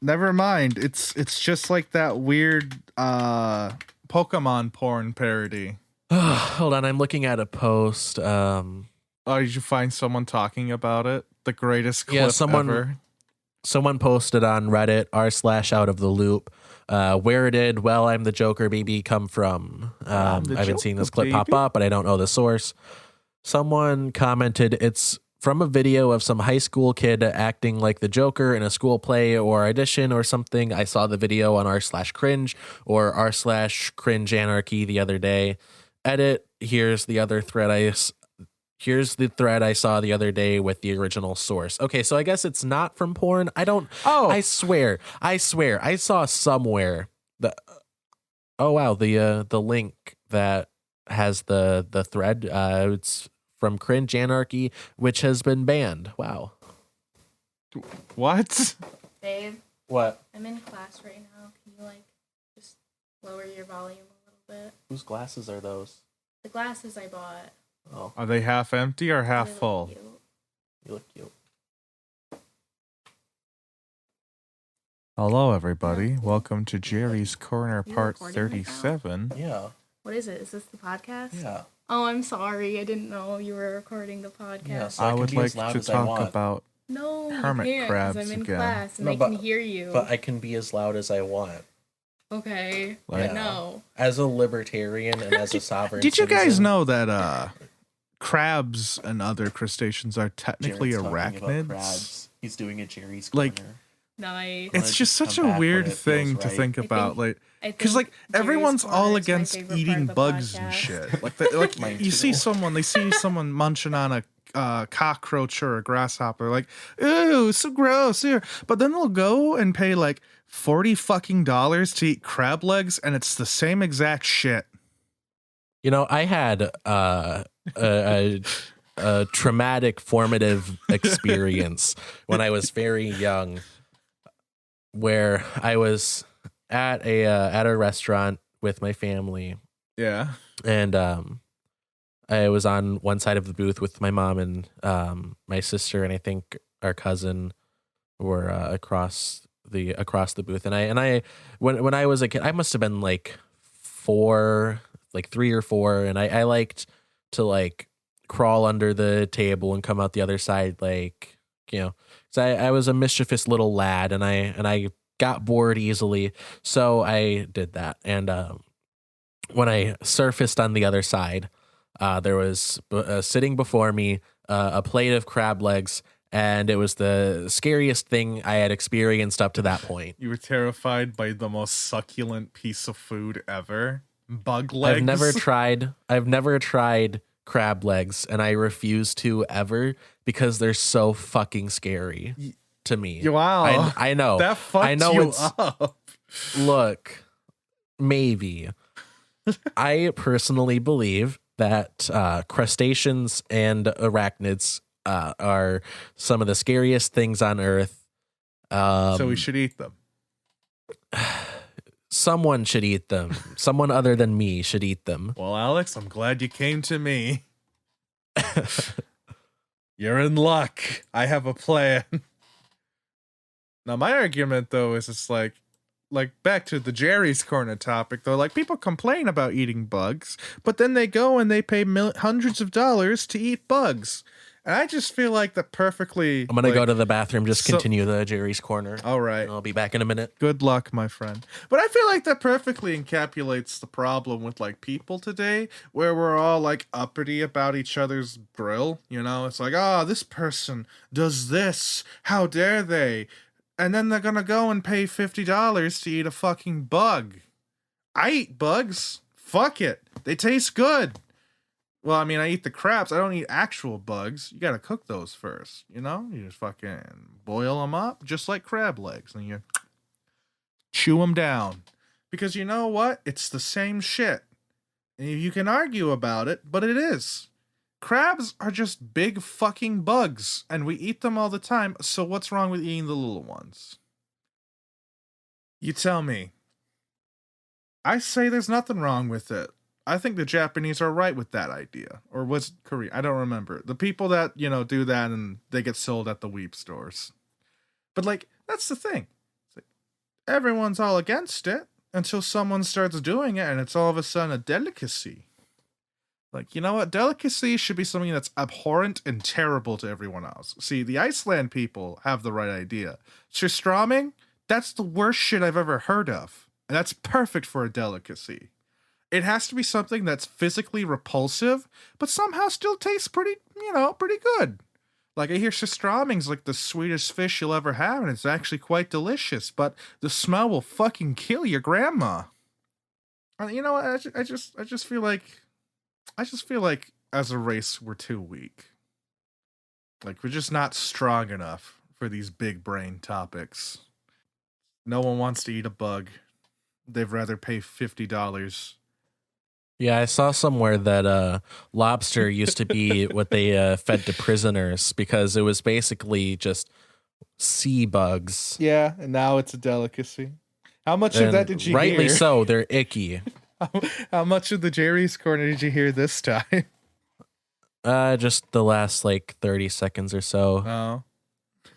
B: Never mind. It's just like that weird Pokemon porn parody.
A: Hold on, I'm looking at a post.
B: Oh, did you find someone talking about it? The greatest clip ever.
A: Someone posted on Reddit r/out of the loop. Where did "Well, I'm the Joker, baby" come from? I haven't seen this clip pop up, but I don't know the source. Someone commented it's from a video of some high school kid acting like the Joker in a school play or audition or something. I saw the video on r/cringe or r/cringe anarchy the other day. Edit. Here's the thread I saw the other day with the original source. Okay, so I guess it's not from porn. I swear I saw somewhere the link that has the thread. It's from Cringe Anarchy, which has been banned. Wow.
B: What?
C: Babe.
A: What?
C: I'm in class right now. Can you just lower your volume a little bit?
A: Whose glasses are those?
C: The glasses I bought.
A: Oh.
B: Are they half empty or half full?
C: Cute.
A: You look cute.
B: Hello, everybody. Welcome to Jerry's Corner, part
C: recording
B: 37.
C: Right
A: Yeah.
C: What is it? Is this the podcast?
A: Yeah.
C: Oh, I'm sorry. I didn't know you were recording the podcast.
A: Yeah, so
B: I would like to talk about
C: No,
B: hermit
C: you can't, 'cause
B: crabs
C: I'm in
B: again.
C: class and
A: No,
C: I can hear you.
A: But I can be as loud as I want.
C: Okay,
B: Like-
C: but no.
A: As a libertarian and as a sovereign
B: Did you guys
A: citizen-
B: know that crabs and other crustaceans are technically
A: Jared's talking about
B: arachnids?
A: crabs. He's doing a Jerry's
B: Like-
A: Corner.
C: Nice.
A: Wanna
B: It's just
A: just
B: such
A: come
B: a
A: back
B: weird
A: when it
B: thing
A: feels
B: to
A: right.
B: think about, like,
C: I
B: because
C: think
B: like
C: Jerry's
B: everyone's
C: Corner
B: all
C: is my
B: against
C: favorite part
B: eating
C: of the
B: bugs and
C: podcast.
B: shit. Like
A: Mine
B: you see
A: too.
B: someone munching on a cockroach or a grasshopper, like, ooh, so gross here. But then they'll go and pay like $40 fucking to eat crab legs, and it's the same exact shit.
A: You know, I had a traumatic formative experience when I was very young, where I was at a restaurant with my family,
B: Yeah.
A: and I was on one side of the booth with my mom and my sister, and I think our cousin were across the booth. And I when I was a kid, I must have been like 3 or 4, and I liked to like crawl under the table and come out the other side, like, you know, so I was a mischievous little lad, and I got bored easily, so I did that. And when I surfaced on the other side, there was sitting before me a plate of crab legs, and it was the scariest thing I had experienced up to that point.
B: You were terrified by the most succulent piece of food ever. Bug legs.
A: I've never tried crab legs, and I refuse to ever, because they're so fucking scary to me.
B: Wow.
A: I know.
B: That fucked
A: I know
B: you up.
A: Look, maybe. I personally believe that crustaceans and arachnids are some of the scariest things on Earth.
B: So we should eat them.
A: Someone should eat them. Someone other than me should eat them.
B: Well, Alex, I'm glad you came to me. You're in luck. I have a plan. Now my argument though is it's like back to the Jerry's Corner topic though, like people complain about eating bugs, but then they go and they pay hundreds of dollars to eat bugs. And I just feel like the perfectly
A: I'm gonna go to the bathroom, just continue the Jerry's Corner.
B: All right.
A: And I'll be back in a minute.
B: Good luck, my friend. But I feel like that perfectly encapsulates the problem with like people today, where we're all like uppity about each other's grill. You know, it's like, oh, this person does this. How dare they? And then they're gonna go and pay $50 to eat a fucking bug. I eat bugs. Fuck it. They taste good. Well, I mean, I eat the crabs. I don't eat actual bugs. You gotta cook those first, you know? You just fucking boil them up, just like crab legs. And you chew them down. Because you know what? It's the same shit. And you can argue about it, but it is. Crabs are just big fucking bugs. And we eat them all the time. So what's wrong with eating the little ones? You tell me. I say there's nothing wrong with it. I think the Japanese are right with that idea. Or was it Korea? I don't remember. The people that, you know, do that and they get sold at the weeb stores. But, like, that's the thing. Like, everyone's all against it until someone starts doing it and it's all of a sudden a delicacy. Like, you know what? Delicacy should be something that's abhorrent and terrible to everyone else. See, the Iceland people have the right idea. Surströmming, that's the worst shit I've ever heard of. And that's perfect for a delicacy. It has to be something that's physically repulsive, but somehow still tastes pretty good. Like, I hear surströmming's like the sweetest fish you'll ever have, and it's actually quite delicious, but the smell will fucking kill your grandma. And you know what? I just feel like as a race, we're too weak. Like, we're just not strong enough for these big brain topics. No one wants to eat a bug. They'd rather pay $50.
A: Yeah, I saw somewhere that lobster used to be what they fed to prisoners because it was basically just sea bugs.
B: Yeah, and now it's a delicacy. How much of that did you hear?
A: Rightly so, they're icky.
B: How much of the Jerry's Corner did you hear this time?
A: Just the last like 30 seconds or so.
B: Oh.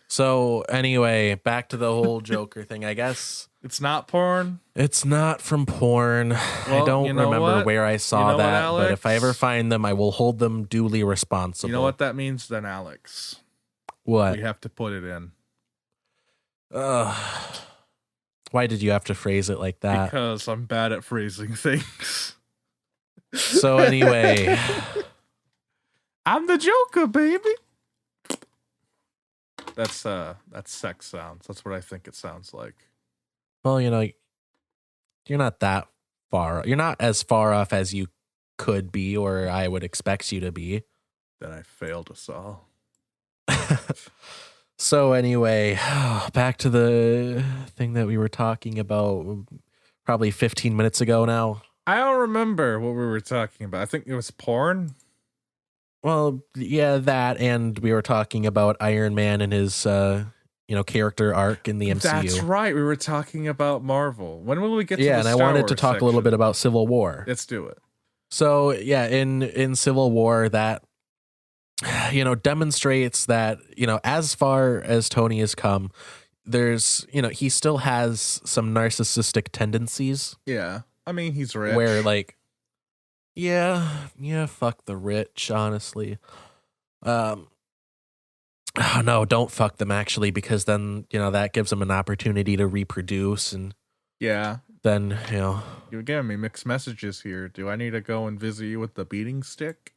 A: So anyway, back to the whole Joker thing, I guess.
B: It's not porn?
A: It's not from porn.
B: Well,
A: I don't remember where I saw that, but if I ever find them, I will hold them duly responsible.
B: You know what that means then, Alex?
A: What?
B: We have to put it in.
A: Why did you have to phrase it like that?
B: Because I'm bad at phrasing things.
A: So anyway.
B: I'm the Jokah, baby. That's sex sounds. That's what I think it sounds like.
A: Well, you know, you're not that far. You're not as far off as you could be, or I would expect you to be.
B: Then I failed us all.
A: So anyway, back to the thing that we were talking about probably 15 minutes ago now.
B: I don't remember what we were talking about. I think it was porn.
A: Well, yeah, that, and we were talking about Iron Man and his character arc in the MCU.
B: That's right. We were talking about Marvel. When will we get to the Star Wars
A: and I wanted to talk
B: section?
A: a little bit about Civil War.
B: Let's do it.
A: So, yeah, in Civil War, that, demonstrates that, as far as Tony has come, there's, he still has some narcissistic tendencies.
B: Yeah. I mean, he's rich.
A: Where, like, yeah, fuck the rich, honestly. No, don't fuck them, actually, because then, that gives them an opportunity to reproduce, and
B: yeah,
A: then,
B: You're giving me mixed messages here. Do I need to go and visit you with the beating stick?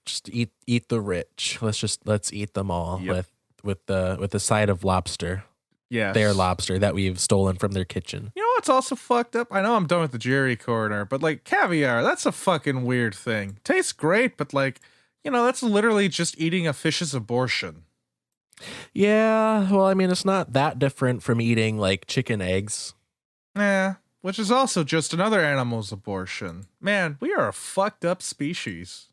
A: Just eat the rich. Let's eat them all.
B: Yep.
A: with the side of lobster.
B: Yes.
A: Their lobster that we've stolen from their kitchen.
B: You know what's also fucked up? I know I'm done with the Jerry Corner, but like caviar, that's a fucking weird thing. Tastes great, but like, that's literally just eating a fish's abortion.
A: Yeah, well, I mean, it's not that different from eating like chicken eggs.
B: Yeah, which is also just another animal's abortion. Man, we are a fucked up species.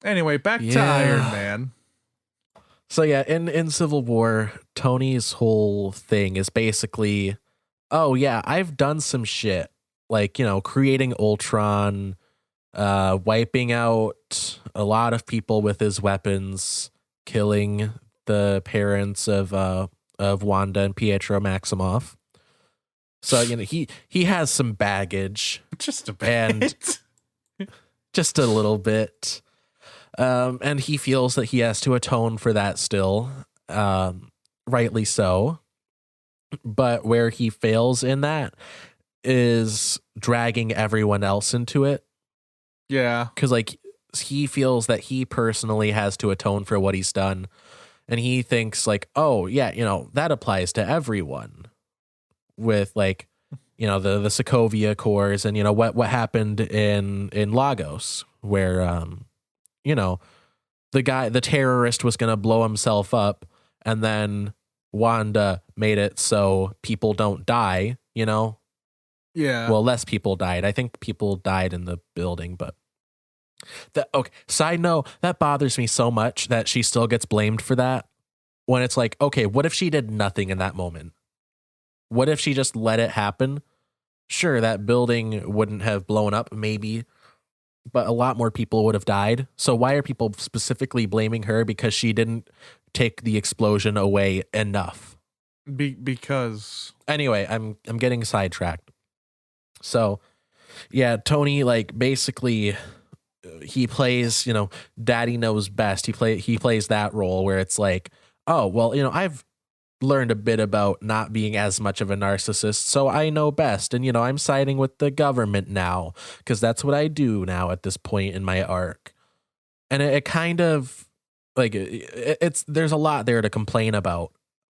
B: Anyway, back to Iron Man.
A: So yeah, in Civil War, Tony's whole thing is basically, oh yeah, I've done some shit. Like, creating Ultron, wiping out a lot of people with his weapons, killing the parents of of Wanda and Pietro Maximoff. So, he has some baggage.
B: Just a bit.
A: And just a little bit. And he feels that he has to atone for that still. Rightly so. But where he fails in that is dragging everyone else into it.
B: Yeah.
A: Because, he feels that he personally has to atone for what he's done. And he thinks, oh, yeah, that applies to everyone. With, the Sokovia Accords and, what happened in Lagos, where, the terrorist was going to blow himself up, and then Wanda made it so people don't die,
B: Yeah.
A: Well, less people died. I think people died in the building, but okay. Side note, that bothers me so much that she still gets blamed for that. When it's okay, what if she did nothing in that moment? What if she just let it happen? Sure, that building wouldn't have blown up, maybe, but a lot more people would have died. So why are people specifically blaming her because she didn't take the explosion away enough?
B: Because
A: anyway, I'm getting sidetracked. So, yeah, Tony basically he plays, daddy knows best. He plays that role where it's oh, well, I've learned a bit about not being as much of a narcissist, so I know best, and I'm siding with the government now because that's what I do now at this point in my arc. And it kind of it's there's a lot there to complain about,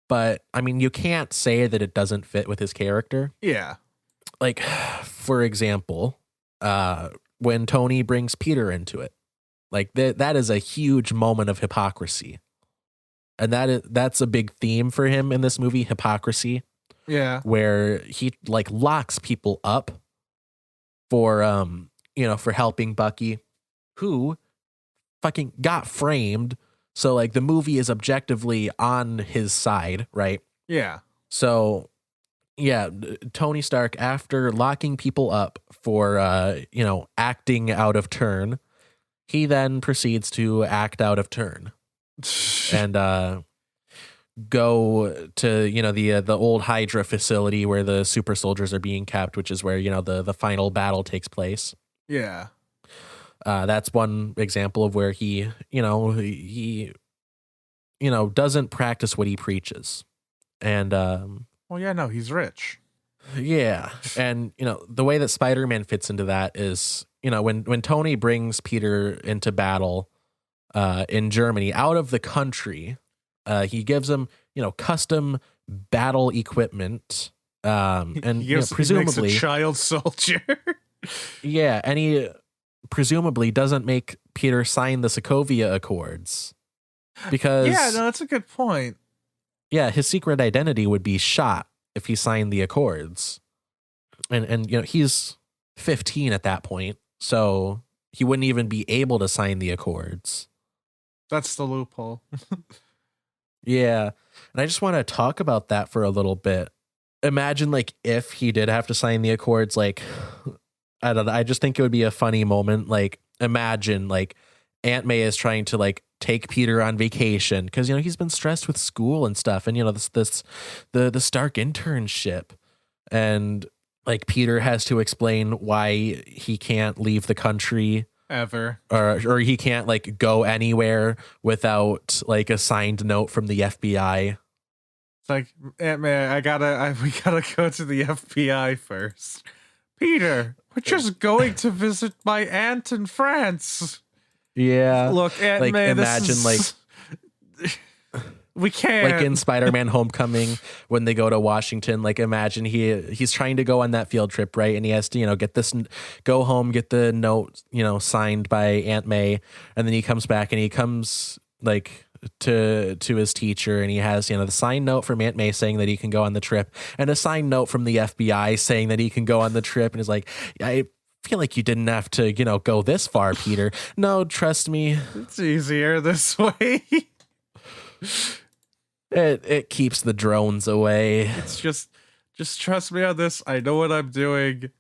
A: but I mean, you can't say that it doesn't fit with his character.
B: Yeah.
A: For example, when Tony brings Peter into it, that is a huge moment of hypocrisy. And that's a big theme for him in this movie, hypocrisy.
B: Yeah.
A: Where he locks people up for for helping Bucky, who fucking got framed. So the movie is objectively on his side, right?
B: Yeah.
A: So yeah, Tony Stark, after locking people up for acting out of turn, he then proceeds to act out of turn. And go to the old Hydra facility where the super soldiers are being kept, which is where the final battle takes place.
B: Yeah.
A: That's one example of where he doesn't practice what he preaches. And
B: well, yeah, no, he's rich.
A: Yeah, and the way that Spider-Man fits into that is when Tony brings Peter into battle in Germany, out of the country, he gives him, custom battle equipment, and presumably
B: makes a child soldier.
A: Yeah, and he presumably doesn't make Peter sign the Sokovia Accords because
B: that's a good point.
A: Yeah, his secret identity would be shot if he signed the Accords, and he's 15 at that point, so he wouldn't even be able to sign the Accords.
B: That's the loophole.
A: Yeah. And I just want to talk about that for a little bit. Imagine if he did have to sign the Accords, I don't know. I just think it would be a funny moment. Imagine Aunt May is trying to take Peter on vacation because, he's been stressed with school and stuff. And, the Stark internship, and Peter has to explain why he can't leave the country
B: ever,
A: or he can't go anywhere without a signed note from the FBI.
B: It's Aunt May, we gotta go to the FBI first. Peter, we're just going to visit my aunt in France.
A: Yeah,
B: look, Aunt May,
A: imagine
B: we can't.
A: In Spider-Man Homecoming, when they go to Washington, imagine he's trying to go on that field trip, right? And he has to, get this, go home, get the note, signed by Aunt May. And then he comes back and he comes to his teacher, and he has, the signed note from Aunt May saying that he can go on the trip, and a signed note from the FBI saying that he can go on the trip. And he's I feel like you didn't have to, go this far, Peter. No, trust me.
B: It's easier this way.
A: It keeps the drones away.
B: It's just trust me on this. I know what I'm doing.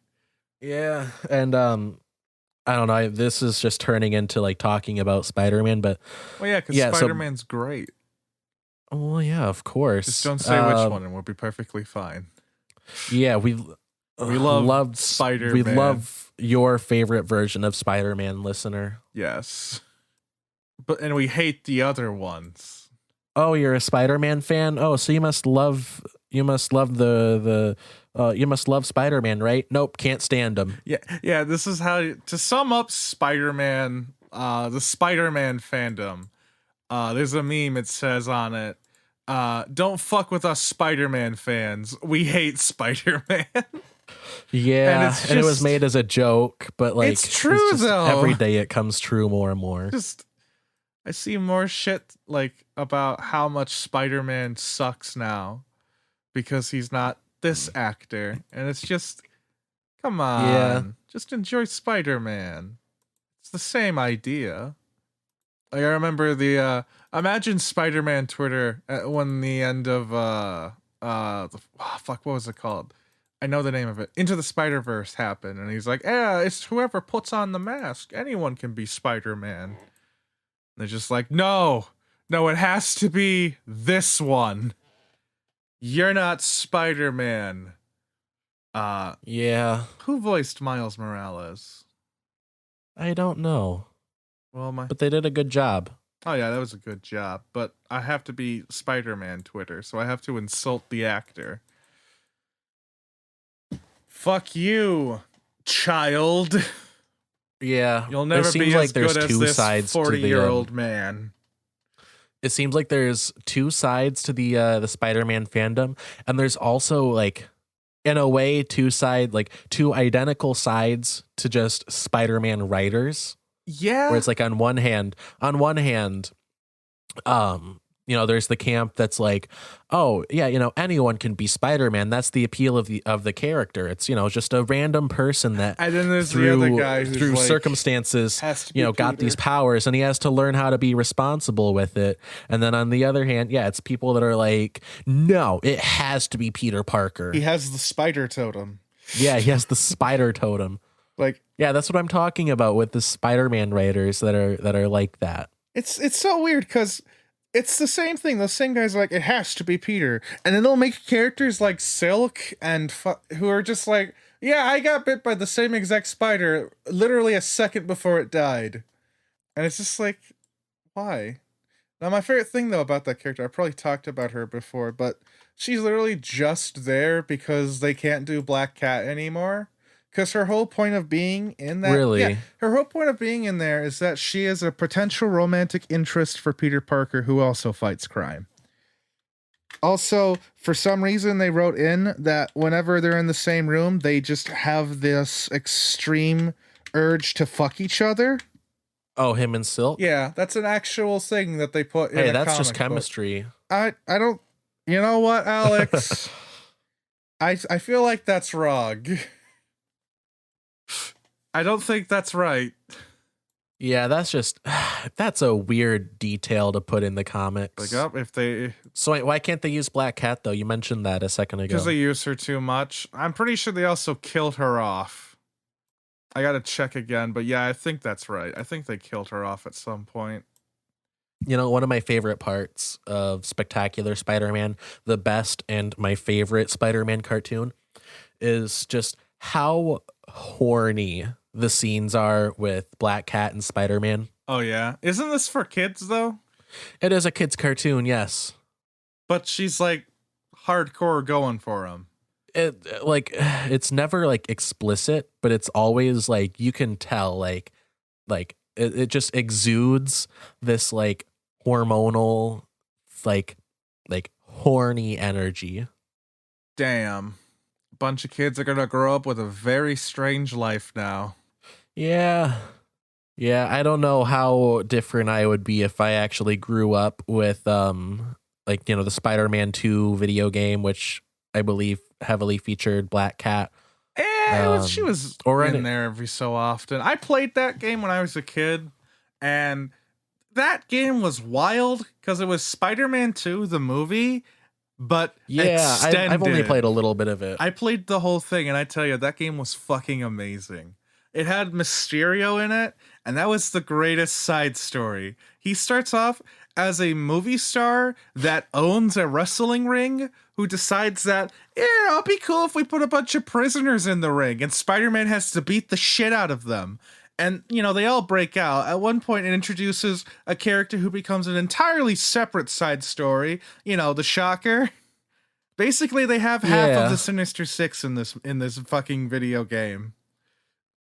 A: Yeah, and I don't know. This is just turning into talking about Spider-Man, but
B: well, yeah, because Spider-Man's great.
A: Well, yeah, of course.
B: Just don't say which one, and we'll be perfectly fine.
A: Yeah, we
B: love Spider-Man.
A: We love your favorite version of Spider-Man, listener.
B: Yes, and we hate the other ones.
A: Oh, you're a Spider-Man fan? Oh, so you must love you must love Spider-Man, right? Nope, can't stand him.
B: Yeah. This is how to sum up Spider-Man. The Spider-Man fandom. There's a meme. It says on it, "Don't fuck with us Spider-Man fans. We hate Spider-Man."
A: Yeah, and it was made as a joke, but like
B: it's true though.
A: Every day it comes true more and more.
B: I see more shit like about how much Spider-Man sucks now because he's not this actor, and it's just, come on, just enjoy Spider-Man. It's the same idea. Like I remember the imagine Spider-Man Twitter when the end of what was it called? I know the name of it. Into the Spider-Verse happened, and he's like, "Yeah, it's whoever puts on the mask. Anyone can be Spider-Man." And they're just like, "No, it has to be this one. You're not Spider-Man."
A: Yeah.
B: Who voiced Miles Morales?
A: I don't know.
B: Well,
A: but they did a good job.
B: Oh yeah, that was a good job. But I have to be Spider-Man Twitter, so I have to insult the actor. Fuck you, child.
A: Yeah,
B: you'll never be as good as this 40-year-old man.
A: It seems like there's two sides to the Spider-Man fandom, and there's also like, in a way, two identical sides to just Spider-Man writers.
B: Yeah,
A: where it's like on one hand, there's the camp that's like, oh yeah, anyone can be Spider-Man. That's the appeal of the character. It's just a random person that,
B: and then there's the other guy who's
A: through
B: like,
A: circumstances, got
B: Peter.
A: these powers, and he has to learn how to be responsible with it. And then on the other hand, it's people that are like, no, it has to be Peter Parker.
B: He has the spider totem.
A: Yeah, he has the spider totem.
B: Like,
A: yeah, that's what I'm talking about with the Spider-Man writers that are like that.
B: It's so weird because it's the same thing. Those same guys are like, it has to be Peter, and then they'll make characters like Silk and who are just like, yeah, I got bit by the same exact spider literally a second before it died, and it's just like, why? Now my favorite thing though about that character, I probably talked about her before, but she's literally just there because they can't do Black Cat anymore. Because her whole point of being in that...
A: Really?
B: Yeah, her whole point of being in there is that she is a potential romantic interest for Peter Parker, who also fights crime. Also, for some reason, they wrote in that whenever they're in the same room, they just have this extreme urge to fuck each other.
A: Oh, him and Silk?
B: Yeah, that's an actual thing that they put in a
A: that's
B: comic
A: just
B: book.
A: chemistry.
B: I don't... You know what, Alex? I feel like that's wrong. I don't think that's right.
A: Yeah, that's a weird detail to put in the comics.
B: Like, if they...
A: So why can't they use Black Cat, though? You mentioned that a second ago.
B: Because they use her too much. I'm pretty sure they also killed her off. I gotta check again, but yeah, I think that's right. I think they killed her off at some point.
A: One of my favorite parts of Spectacular Spider-Man, the best and my favorite Spider-Man cartoon, is just how horny the scenes are with Black Cat and Spider-Man.
B: Oh yeah, isn't this for kids though?
A: It is a kid's cartoon, yes,
B: but she's like hardcore going for him.
A: It's never like explicit, but it's always like you can tell like it just exudes this like hormonal like horny energy.
B: Damn. Bunch of kids are gonna grow up with a very strange life now.
A: Yeah, I don't know how different I would be if I actually grew up with the Spider-Man 2 video game, which I believe heavily featured Black Cat.
B: She was in there every so often. I played that game when I was a kid, and that game was wild because it was Spider-Man 2 the movie, but extended.
A: I've only played a little bit of it.
B: I played the whole thing, and I tell you, that game was fucking amazing. it had Mysterio in it, and that was the greatest side story. He starts off as a movie star that owns a wrestling ring who decides that, yeah, it'll be cool if we put a bunch of prisoners in the ring, and Spider-Man has to beat the shit out of them. And, you know, they all break out. At one point, it introduces a character who becomes an entirely separate side story. You know, the Shocker. Basically, they have half of the Sinister Six in this fucking video game.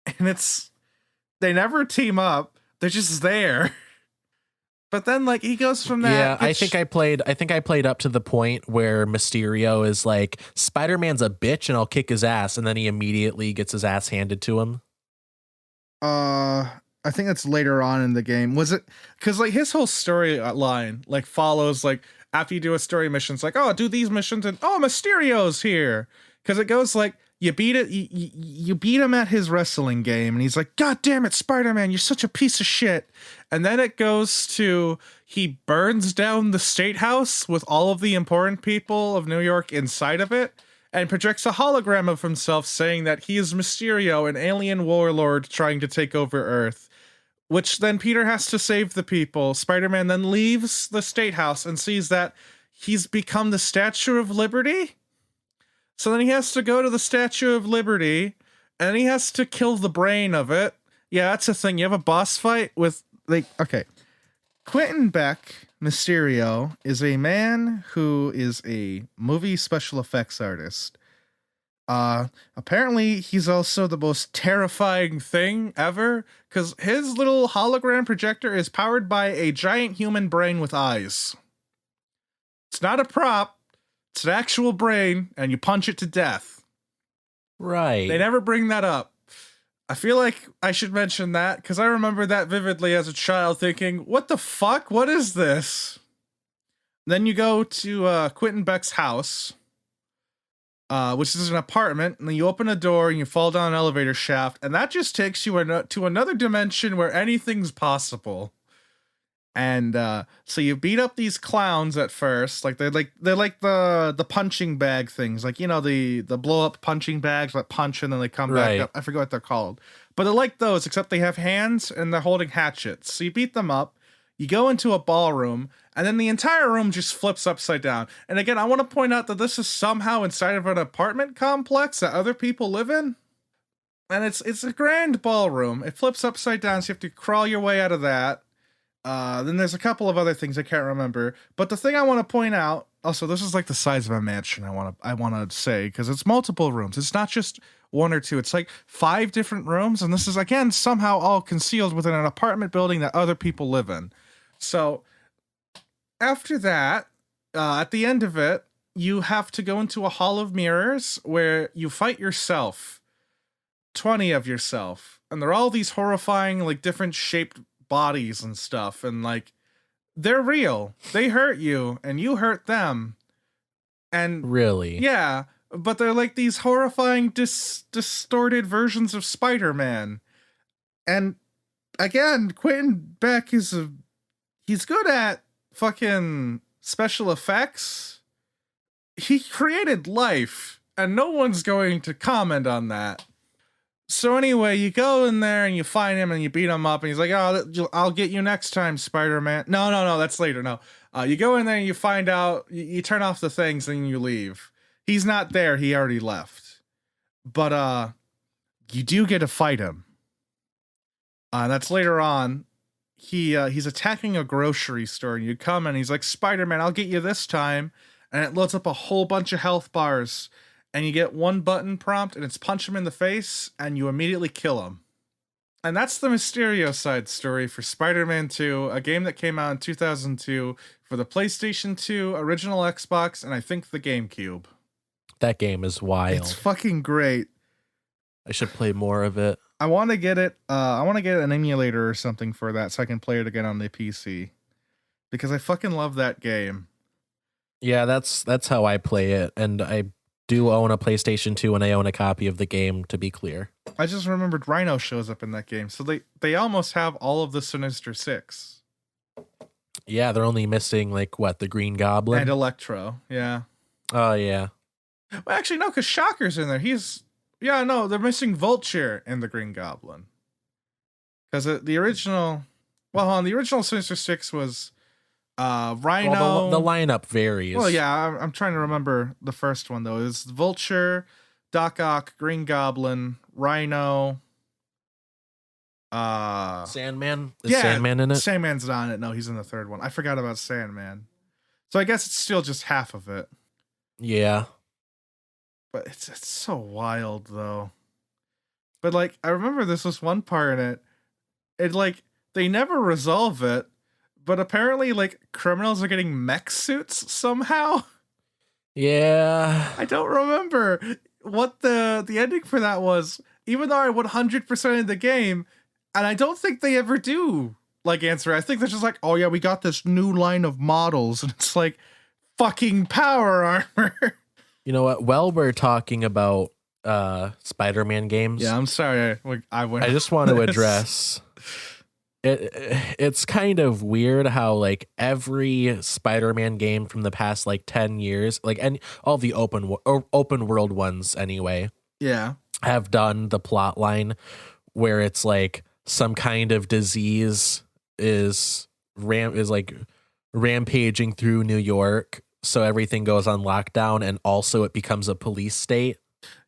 B: And they never team up. They're just there. But then, like, he goes from that.
A: Yeah, I think I played up to the point where Mysterio is like, Spider-Man's a bitch and I'll kick his ass, and then he immediately gets his ass handed to him.
B: I think that's later on in the game. Was it? Because, like, his whole storyline, like, follows, like, after you do a story mission, it's like, oh, do these missions, and oh, Mysterio's here. Because it goes like, you beat him at his wrestling game, and he's like, God damn it, Spider-Man, you're such a piece of shit. And then it goes to, he burns down the State House with all of the important people of New York inside of it, and projects a hologram of himself saying that he is Mysterio, an alien warlord trying to take over Earth. Which then Peter has to save the people. Spider-Man then leaves the State House and sees that he's become the Statue of Liberty. So then he has to go to the Statue of Liberty, and he has to kill the brain of it. Yeah, that's the thing. You have a boss fight with, like, okay. Quentin Beck, Mysterio, is a man who is a movie special effects artist. Apparently he's also the most terrifying thing ever, because his little hologram projector is powered by a giant human brain with eyes. It's not a prop. It's an actual brain, and you punch it to death.
A: Right.
B: They never bring that up. I feel like I should mention that, because I remember that vividly as a child thinking, what the fuck? What is this? Then you go to Quentin Beck's house, which is an apartment, and then you open a door and you fall down an elevator shaft, and that just takes you to another dimension where anything's possible. And so you beat up these clowns at first, like they're like the punching bag things, like, you know, the blow up punching bags that punch and then they come back up. I forget what they're called, but they're like those, except they have hands and they're holding hatchets. So you beat them up. You go into a ballroom, and then the entire room just flips upside down. And again, I want to point out that this is somehow inside of an apartment complex that other people live in. And it's a grand ballroom. It flips upside down, so you have to crawl your way out of that. Then there's a couple of other things I can't remember. But the thing I want to point out, also, this is like the size of a mansion, I want to say, because it's multiple rooms. It's not just one or two. It's like 5 different rooms, and this is, again, somehow all concealed within an apartment building that other people live in. So after that, at the end of it, you have to go into a hall of mirrors where you fight yourself, 20 of yourself, and they're all these horrifying, like, different shaped bodies and stuff, and, like, they're real. They hurt you, and you hurt them. And
A: really,
B: yeah, but they're like these horrifying, distorted versions of Spider-Man. And again, Quentin Beck he's good at fucking special effects. He created life, and no one's going to comment on that. So anyway, you go in there and you find him and you beat him up, and he's like, oh, I'll get you next time, Spider-Man. No, that's later. No, you go in there and you find out, you turn off the things and you leave. He's not there. He already left. But you do get to fight him. That's later on. He's attacking a grocery store, and you come and he's like, Spider-Man, I'll get you this time. And it loads up a whole bunch of health bars. And you get one button prompt, and it's punch him in the face, and you immediately kill him. And that's the Mysterio side story for Spider-Man 2, a game that came out in 2002 for the PlayStation 2, original Xbox, and I think the GameCube.
A: That game is wild.
B: It's fucking great.
A: I should play more of it.
B: I want to get it. I want to get an emulator or something for that so I can play it again on the PC. Because I fucking love that game.
A: Yeah, that's how I play it, and I do own a PlayStation 2 and I own a copy of the game, to be clear.
B: I just remembered Rhino shows up in that game. So they almost have all of the Sinister Six.
A: Yeah, they're only missing, like, what, the Green Goblin?
B: And Electro, yeah.
A: Oh, yeah.
B: Well, actually, no, because Shocker's in there. He's Yeah, no, they're missing Vulture and the Green Goblin. Because the original, the original Sinister Six was Rhino.
A: Well, the lineup varies.
B: Well, yeah, I'm trying to remember the first one though. It's Vulture, Doc Ock, Green Goblin, Rhino.
A: Sandman? Is Sandman in it?
B: Sandman's not in it. No, he's in the third one. I forgot about Sandman. So I guess it's still just half of it.
A: Yeah.
B: But it's so wild though. But like I remember this was one part in it. It like they never resolve it, but apparently like criminals are getting mech suits somehow.
A: Yeah.
B: I don't remember what the ending for that was, even though I 100% in the game, and I don't think they ever do like answer. I think they're just like, oh yeah, we got this new line of models, and it's like fucking power armor.
A: You know what? While we're talking about Spider-Man games,
B: Yeah, I'm sorry. I
A: just want to address it's kind of weird how like every Spider-Man game from the past like 10 years, like and all the open world ones anyway,
B: Yeah.
A: have done the plot line where it's like some kind of disease is like rampaging through New York, so everything goes on lockdown, and also it becomes a police state.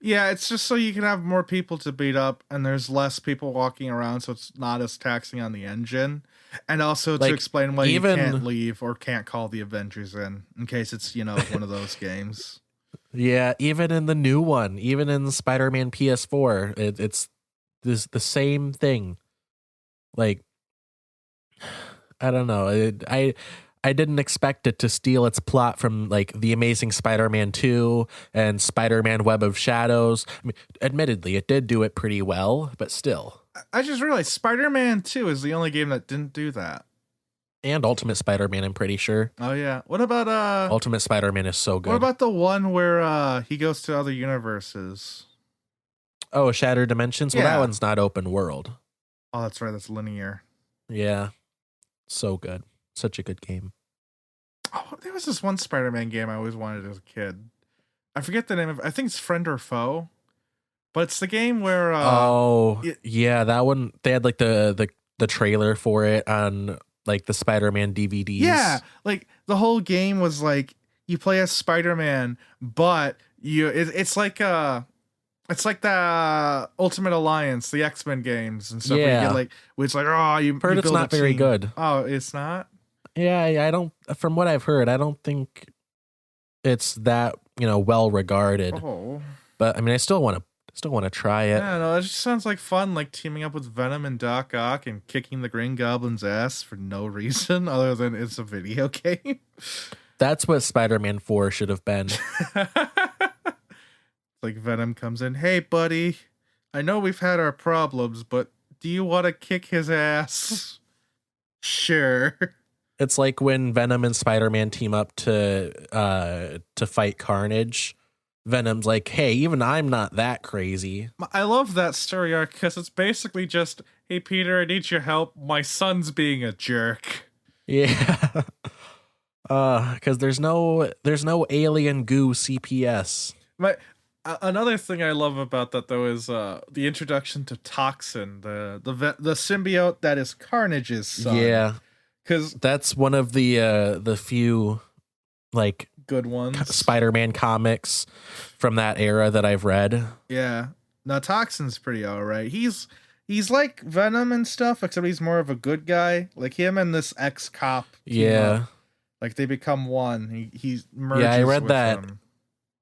B: Yeah, it's just so you can have more people to beat up, and there's less people walking around, so it's not as taxing on the engine. And also to
A: Like,
B: explain why
A: even-
B: you can't leave or can't call the Avengers in case it's, one of those games.
A: Yeah, even in the new one, even in Spider-Man PS4, it's the same thing. Like, I don't know. I didn't expect it to steal its plot from like The Amazing Spider-Man 2 and Spider-Man Web of Shadows. I mean, admittedly, it did do it pretty well, but still.
B: I just realized Spider-Man 2 is the only game that didn't do that.
A: And Ultimate Spider-Man, I'm pretty sure.
B: Oh yeah. What about
A: Ultimate Spider-Man is so good.
B: what about the one where he goes to other universes?
A: Oh, Shattered Dimensions? Well,
B: Yeah.
A: that one's not open world.
B: Oh, that's right, that's linear.
A: Yeah. So good. Such a good game.
B: Oh, there was this one Spider-Man game I always wanted as a kid. I forget the name of it. I think it's Friend or Foe. But it's the game where
A: yeah, that one, they had like the trailer for it on like the Spider-Man DVDs.
B: Yeah, like the whole game was like you play as Spider-Man, but it's like the Ultimate Alliance, the X-Men games and stuff.
A: Yeah.
B: Where you get like it's like you
A: Heard it's
B: build
A: not
B: a
A: very
B: team.
A: good.
B: Oh, it's not?
A: Yeah, I don't, from what I've heard, I don't think it's that, well regarded.
B: Oh.
A: But I mean, I still want to try it.
B: Yeah, no, it just sounds like fun, like teaming up with Venom and Doc Ock and kicking the Green Goblin's ass for no reason other than it's a video game.
A: That's what Spider-Man 4 should have been.
B: Like Venom comes in, hey buddy, I know we've had our problems, but do you want to kick his ass? Sure.
A: It's like when Venom and Spider-Man team up to fight Carnage. Venom's like, hey, even I'm not that crazy.
B: I love that story arc because it's basically just, hey Peter, I need your help. My son's being a jerk.
A: Yeah. Because there's no alien goo CPS.
B: Another thing I love about that though is the introduction to Toxin, the symbiote that is Carnage's son.
A: Yeah,
B: because
A: that's one of the few like
B: good ones
A: Spider-Man comics from that era that I've read.
B: Yeah, now Toxin's pretty alright. He's like Venom and stuff, except he's more of a good guy. Like him and this ex-cop.
A: Yeah,
B: like they become one. He merges.
A: Yeah, I read
B: with
A: that.
B: them.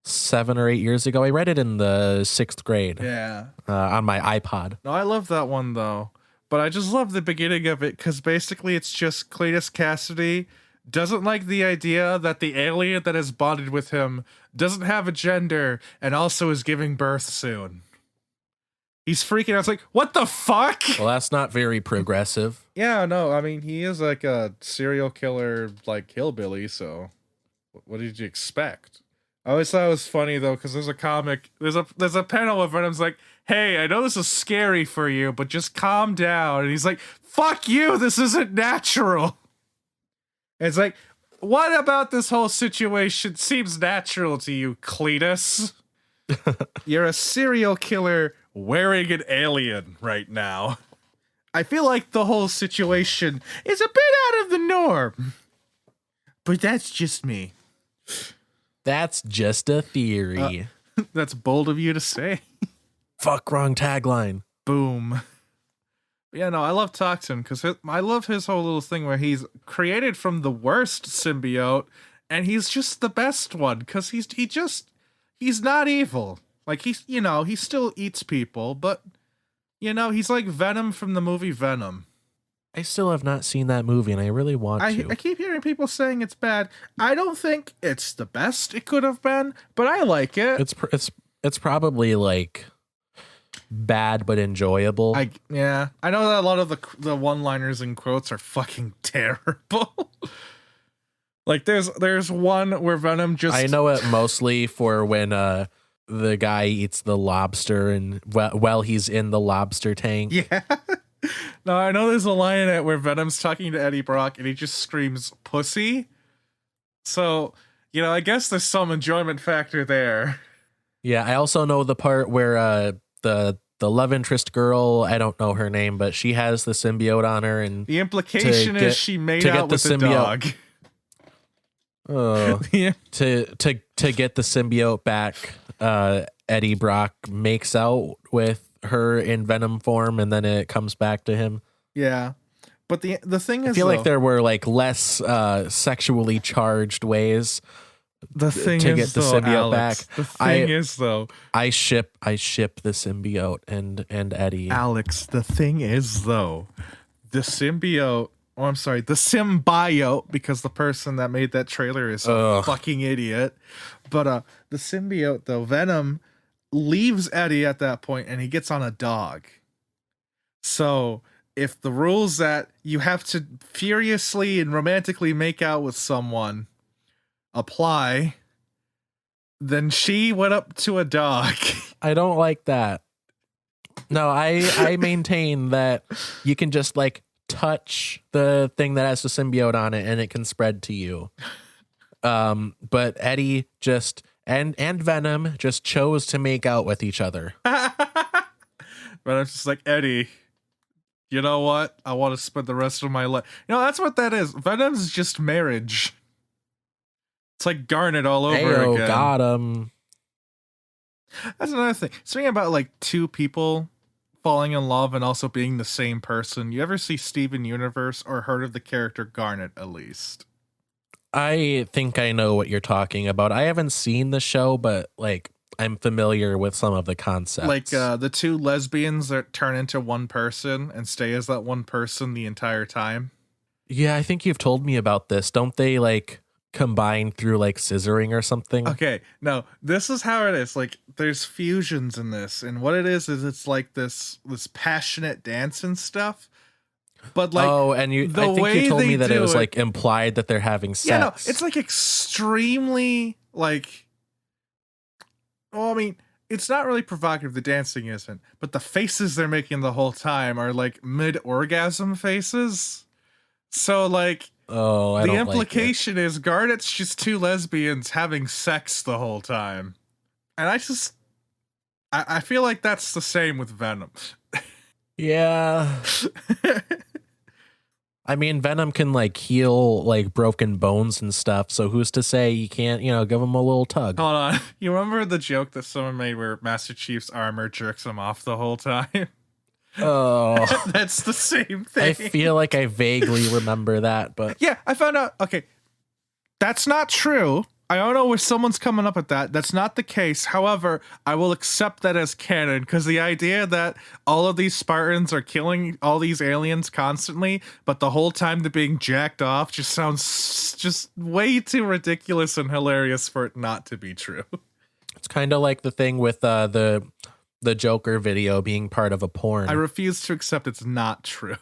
A: 7 or 8 years ago. I read it in the 6th grade.
B: Yeah.
A: On my iPod.
B: No, I love that one though. But I just love the beginning of it because basically it's just Cletus Cassidy doesn't like the idea that the alien that has bonded with him doesn't have a gender and also is giving birth soon. He's freaking out. It's like, what the fuck?
A: Well, that's not very progressive.
B: Yeah, no, I mean, he is like a serial killer, like hillbilly, so what did you expect? I always thought it was funny though, because there's a comic, there's a panel of Venom's like, hey, I know this is scary for you, but just calm down. And he's like, fuck you, this isn't natural. And it's like, what about this whole situation seems natural to you, Cletus? You're a serial killer wearing an alien right now. I feel like the whole situation is a bit out of the norm. But that's just me.
A: That's just a theory.
B: That's bold of you to say.
A: Fuck, wrong tagline.
B: Boom. Yeah, no, I love Toxin because I love his whole little thing where he's created from the worst symbiote and he's just the best one because he's not evil. Like he still eats people, but he's like Venom from the movie Venom.
A: I still have not seen that movie and I really want to.
B: I keep hearing people saying it's bad. I don't think it's the best it could have been, but I like it.
A: It's probably like bad but enjoyable.
B: I know that a lot of the one-liners and quotes are fucking terrible. Like there's one where Venom just
A: I know it mostly for when the guy eats the lobster and while he's in the lobster tank.
B: Yeah. No, I know there's a line in it where Venom's talking to Eddie Brock and he just screams pussy. So, I guess there's some enjoyment factor there.
A: Yeah, I also know the part where the love interest girl, I don't know her name, but she has the symbiote on her, and
B: the implication is she made out with the dog.
A: Oh,
B: yeah.
A: To get the symbiote back, Eddie Brock makes out with her in Venom form, and then it comes back to him.
B: Yeah, but the thing is,
A: I feel like there were like less sexually charged ways.
B: The thing
A: to
B: is,
A: get the
B: though,
A: symbiote
B: Alex,
A: back.
B: The thing is, though,
A: I ship the symbiote and Eddie.
B: Alex, the thing is, though, the symbiote. Oh, I'm sorry, the symbiote, because the person that made that trailer is a fucking idiot. But the symbiote, though, Venom leaves Eddie at that point, and he gets on a dog. So if the rules that you have to furiously and romantically make out with someone apply, then she went up to a dog.
A: I don't like that. No, I maintain that you can just like touch the thing that has the symbiote on it and it can spread to you. But Eddie just and Venom just chose to make out with each other.
B: But I'm just like, Eddie, you know what? I want to spend the rest of my life. That's what that is. Venom's just marriage. It's like Garnet all over again.
A: Got him.
B: That's another thing. Speaking about like two people falling in love and also being the same person. You ever see Steven Universe or heard of the character Garnet at least?
A: I think I know what you're talking about. I haven't seen the show, but like I'm familiar with some of the concepts.
B: Like the two lesbians that turn into one person and stay as that one person the entire time.
A: Yeah, I think you've told me about this. Don't they like combine through like scissoring or something?
B: Okay, no, this is how it is. Like there's fusions in this, and what it is it's like this passionate dance and stuff. But like,
A: and I think you told me that it was like implied that they're having sex.
B: Yeah, no, it's like extremely like. Well, I mean, it's not really provocative. The dancing isn't, but the faces they're making the whole time are like mid-orgasm faces. So like, the implication is Garnet's just two lesbians having sex the whole time, and I feel like that's the same with Venom.
A: Yeah. I mean, Venom can like heal like broken bones and stuff. So who's to say you can't, give him a little tug?
B: Hold on. You remember the joke that someone made where Master Chief's armor jerks him off the whole time?
A: Oh,
B: that's the same thing.
A: I feel like I vaguely remember that, but
B: yeah, I found out. Okay, that's not true. I don't know where someone's coming up with that. That's not the case. However, I will accept that as canon because the idea that all of these Spartans are killing all these aliens constantly, but the whole time they're being jacked off just sounds just way too ridiculous and hilarious for it not to be true.
A: It's kind of like the thing with the Jokah video being part of a porn.
B: I refuse to accept it's not true.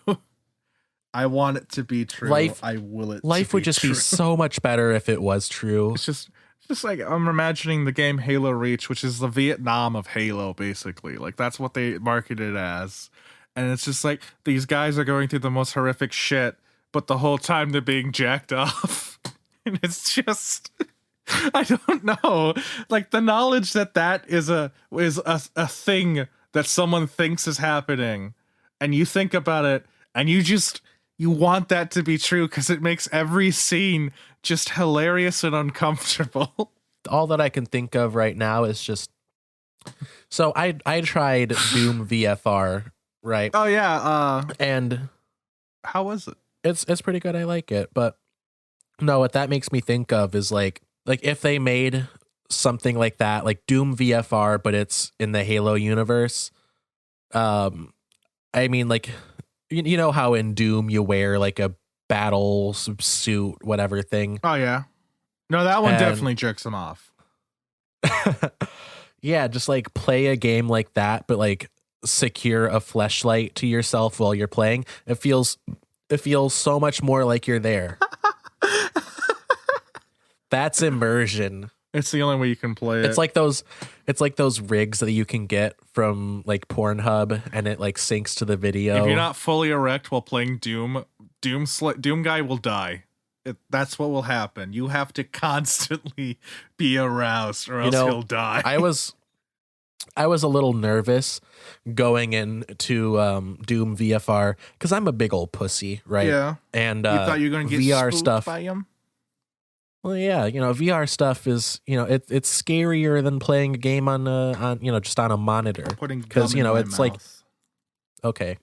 B: I want it to be true. I will it.
A: Life would just be so much better if it was true.
B: It's just like I'm imagining the game Halo Reach, which is the Vietnam of Halo, basically. Like that's what they market it as, and it's just like these guys are going through the most horrific shit, but the whole time they're being jacked off, and it's just I don't know. Like the knowledge that is a thing that someone thinks is happening, and you think about it, and you want that to be true because it makes every scene just hilarious and uncomfortable.
A: All that I can think of right now is just. So I tried Doom VFR, right?
B: Oh yeah.
A: And
B: how was it?
A: It's pretty good. I like it, but no, what that makes me think of is like if they made something like that, like Doom VFR, but it's in the Halo universe. I mean, like you know how in Doom you wear like a battle suit, whatever thing.
B: Oh yeah. No, that one definitely jerks them off.
A: Yeah, just like play a game like that, but like secure a fleshlight to yourself while you're playing. It feels so much more like you're there. That's immersion.
B: It's the only way you can play it.
A: It's like those rigs that you can get from like Pornhub, and it like syncs to the video.
B: If you're not fully erect while playing Doom guy will die. That's what will happen. You have to constantly be aroused, or else he'll die.
A: I was a little nervous going into Doom VFR because I'm a big old pussy, right?
B: Yeah.
A: And
B: you thought you were going to get
A: VR
B: spooked
A: stuff
B: by him?
A: Well, yeah, VR stuff is, it's scarier than playing a game on just on a monitor, because it's like, okay,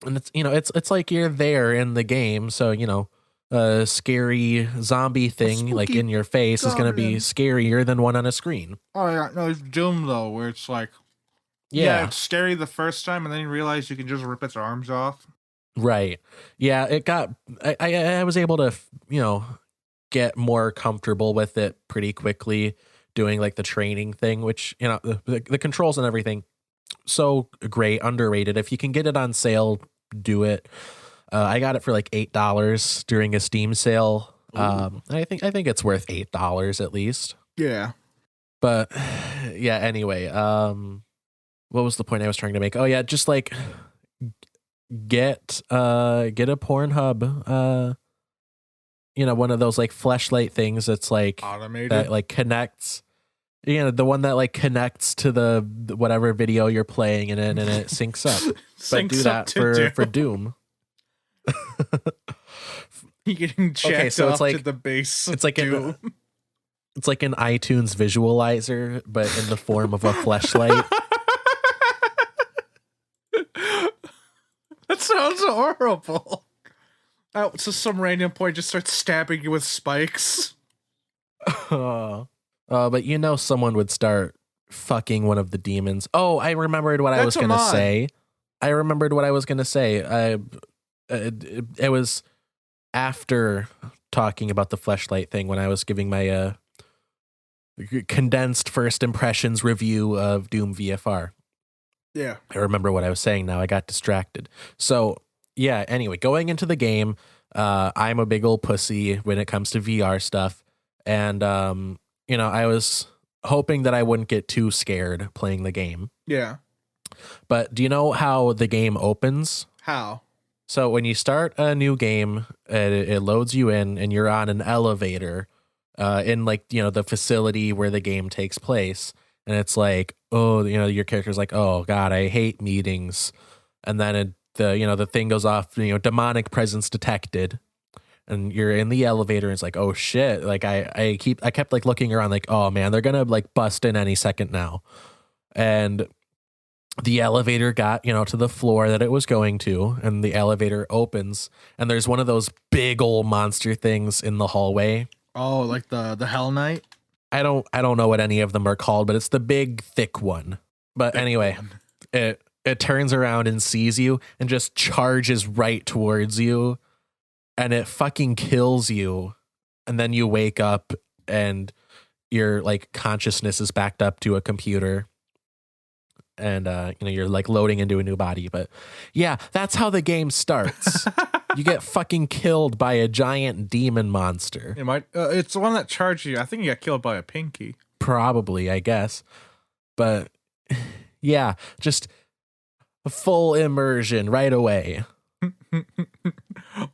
A: and it's it's like you're there in the game, so a scary zombie thing like in your face is going to be scarier than one on a screen.
B: Oh yeah, no, it's Doom though, where it's like, yeah, it's scary the first time, and then you realize you can just rip its arms off.
A: Right. Yeah, it got. I was able to get more comfortable with it pretty quickly, doing like the training thing, which the controls and everything, so great, underrated. If you can get it on sale, do it. I got it for like $8 during a Steam sale. I think it's worth $8 at least.
B: Yeah.
A: But yeah, anyway, what was the point I was trying to make? Oh yeah, just like get a Pornhub, one of those like fleshlight things that's like
B: automated,
A: that like connects, the one that like connects to the whatever video you're playing in it, and it syncs up. But do that for Doom.
B: You're getting jacked off to the base.
A: It's like Doom. It's like an iTunes visualizer, but in the form of a fleshlight.
B: That sounds horrible. Oh, so some random point just starts stabbing you with spikes.
A: But someone would start fucking one of the demons. Oh, I remembered what I was going to say. It was after talking about the fleshlight thing when I was giving my condensed first impressions review of Doom VFR.
B: Yeah.
A: I remember what I was saying now. I got distracted. So, yeah, anyway, going into the game, I'm a big old pussy when it comes to VR stuff. And, I was hoping that I wouldn't get too scared playing the game.
B: Yeah.
A: But do you know how the game opens?
B: How?
A: So when you start a new game, it loads you in, and you're on an elevator in like, the facility where the game takes place. And it's like, oh, your character's like, oh God, I hate meetings. And then the thing goes off, demonic presence detected. And you're in the elevator, and it's like, oh shit. Like I kept like looking around like, oh man, they're gonna like bust in any second now. And the elevator got, to the floor that it was going to, and the elevator opens, and there's one of those big old monster things in the hallway.
B: Oh, like the Hell Knight?
A: I don't know what any of them are called, but it's the big thick one. But anyway, it turns around and sees you and just charges right towards you, and it fucking kills you. And then you wake up and your like consciousness is backed up to a computer. And you're like loading into a new body. But yeah, that's how the game starts. You get fucking killed by a giant demon monster.
B: It's the one that charged you. I think you got killed by a pinky.
A: Probably, I guess. But yeah, just a full immersion right away.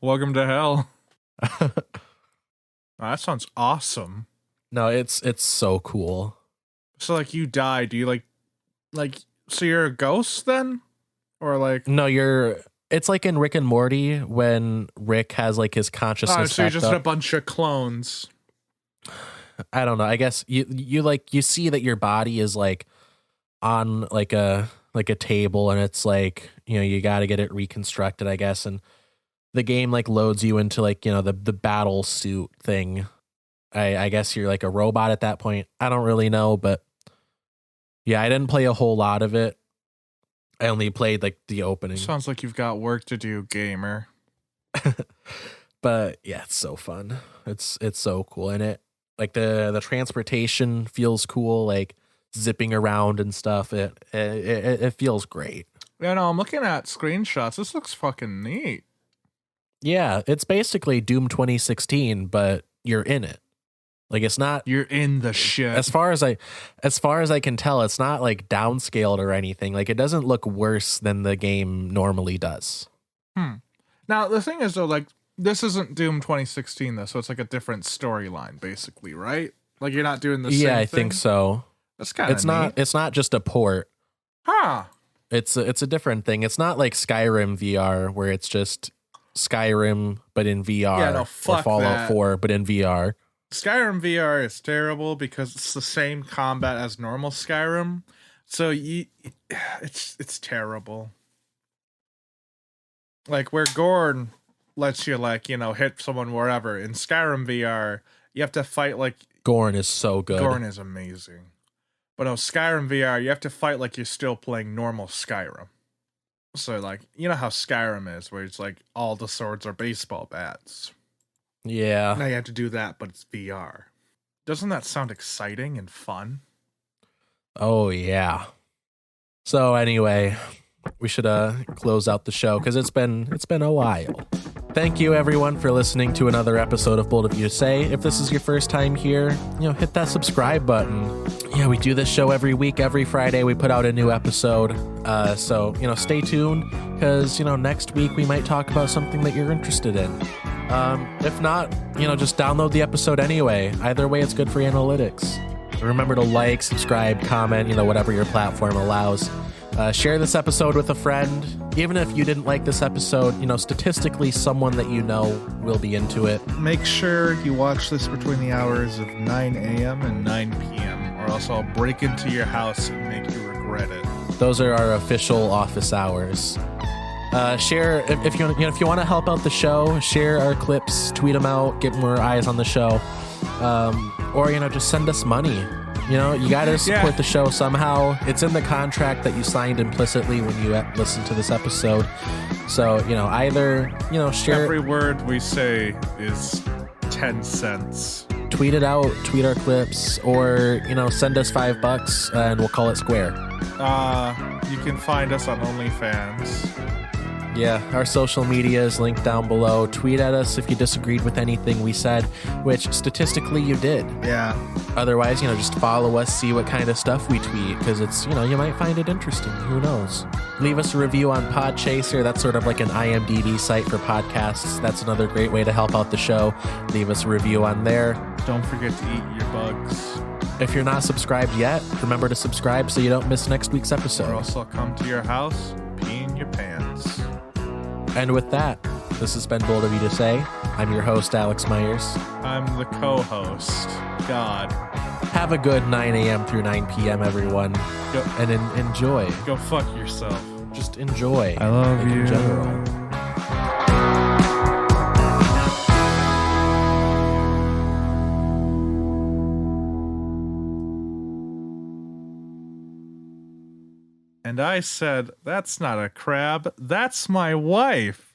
B: Welcome to hell. That sounds awesome.
A: No, it's so cool.
B: So like you die, do you like so you're a ghost then? Or like
A: No, it's like in Rick and Morty when Rick has like his consciousness.
B: so you're just
A: up.
B: a bunch of clones.
A: I don't know. I guess you see that your body is like on like a table, and it's like, you got to get it reconstructed, I guess, and the game like loads you into like, the battle suit thing. I guess you're like a robot at that point. I don't really know, but yeah, I didn't play a whole lot of it. I only played like the opening.
B: Sounds like you've got work to do, gamer.
A: But yeah, it's so fun. It's so cool, and it like the transportation feels cool, like zipping around and stuff. It feels great.
B: Yeah, no, I'm looking at screenshots. This looks fucking neat.
A: Yeah, it's basically Doom 2016, but you're in it. Like, it's not,
B: You're in the shit.
A: as far as I can tell, it's not like downscaled or anything. Like, it doesn't look worse than the game normally does.
B: Now the thing is though, like, this isn't Doom 2016 though, so it's like a different storyline basically, right? Like, you're not doing the same
A: Yeah, I
B: thing?
A: think so.
B: That's kind of neat.
A: It's not just a port.
B: Huh.
A: It's a different thing. It's not like Skyrim VR where it's just Skyrim but in VR.
B: Yeah, no, fuck
A: or Fallout
B: that.
A: 4 but in VR.
B: Skyrim VR is terrible because it's the same combat as normal Skyrim. So it's terrible. Like, where Gorn lets you, like, hit someone wherever, in Skyrim VR, you have to fight like
A: Gorn is so good.
B: Gorn is amazing. But no, Skyrim VR, you have to fight like you're still playing normal Skyrim. So, like, you know how Skyrim is, where it's like all the swords are baseball bats.
A: Yeah.
B: Now you have to do that, but it's VR. Doesn't that sound exciting and fun?
A: Oh yeah. So anyway, we should close out the show because it's been a while. Thank you everyone for listening to another episode of Bold of You to Say. If this is your first time here, hit that subscribe button. Yeah, we do this show every week, every Friday we put out a new episode. So stay tuned because next week we might talk about something that you're interested in. If not, just download the episode anyway. Either way, it's good for analytics. Remember to like, subscribe, comment, whatever your platform allows. Share this episode with a friend. Even if you didn't like this episode, statistically, someone that you know will be into it.
B: Make sure you watch this between the hours of 9 a.m. and 9 p.m. or else I'll break into your house and make you regret it.
A: Those are our official office hours. Share if you want to help out the show. Share our clips, tweet them out, get more eyes on the show, or just send us money. You got to support the show somehow. It's in the contract that you signed implicitly when you listen to this episode. So either share.
B: Every word we say is 10 cents.
A: Tweet it out, tweet our clips, or send us $5 and we'll call it square.
B: You can find us on OnlyFans.
A: Yeah, our social media is linked down below. Tweet at us if you disagreed with anything we said, which statistically you did.
B: Yeah.
A: Otherwise, just follow us, see what kind of stuff we tweet, because it's, you might find it interesting. Who knows? Leave us a review on Podchaser. That's sort of like an IMDb site for podcasts. That's another great way to help out the show. Leave us a review on there.
B: Don't forget to eat your bugs.
A: If you're not subscribed yet, remember to subscribe so you don't miss next week's episode.
B: Or else I'll come to your house, pee in your pants.
A: And with that, this has been Bold of You to Say. I'm your host, Alex Myers.
B: I'm the co-host, God.
A: Have a good 9 a.m. through 9 p.m., everyone. And enjoy.
B: Go fuck yourself.
A: Just enjoy.
B: I love you.
A: In general.
B: And I said, that's not a crab, that's my wife.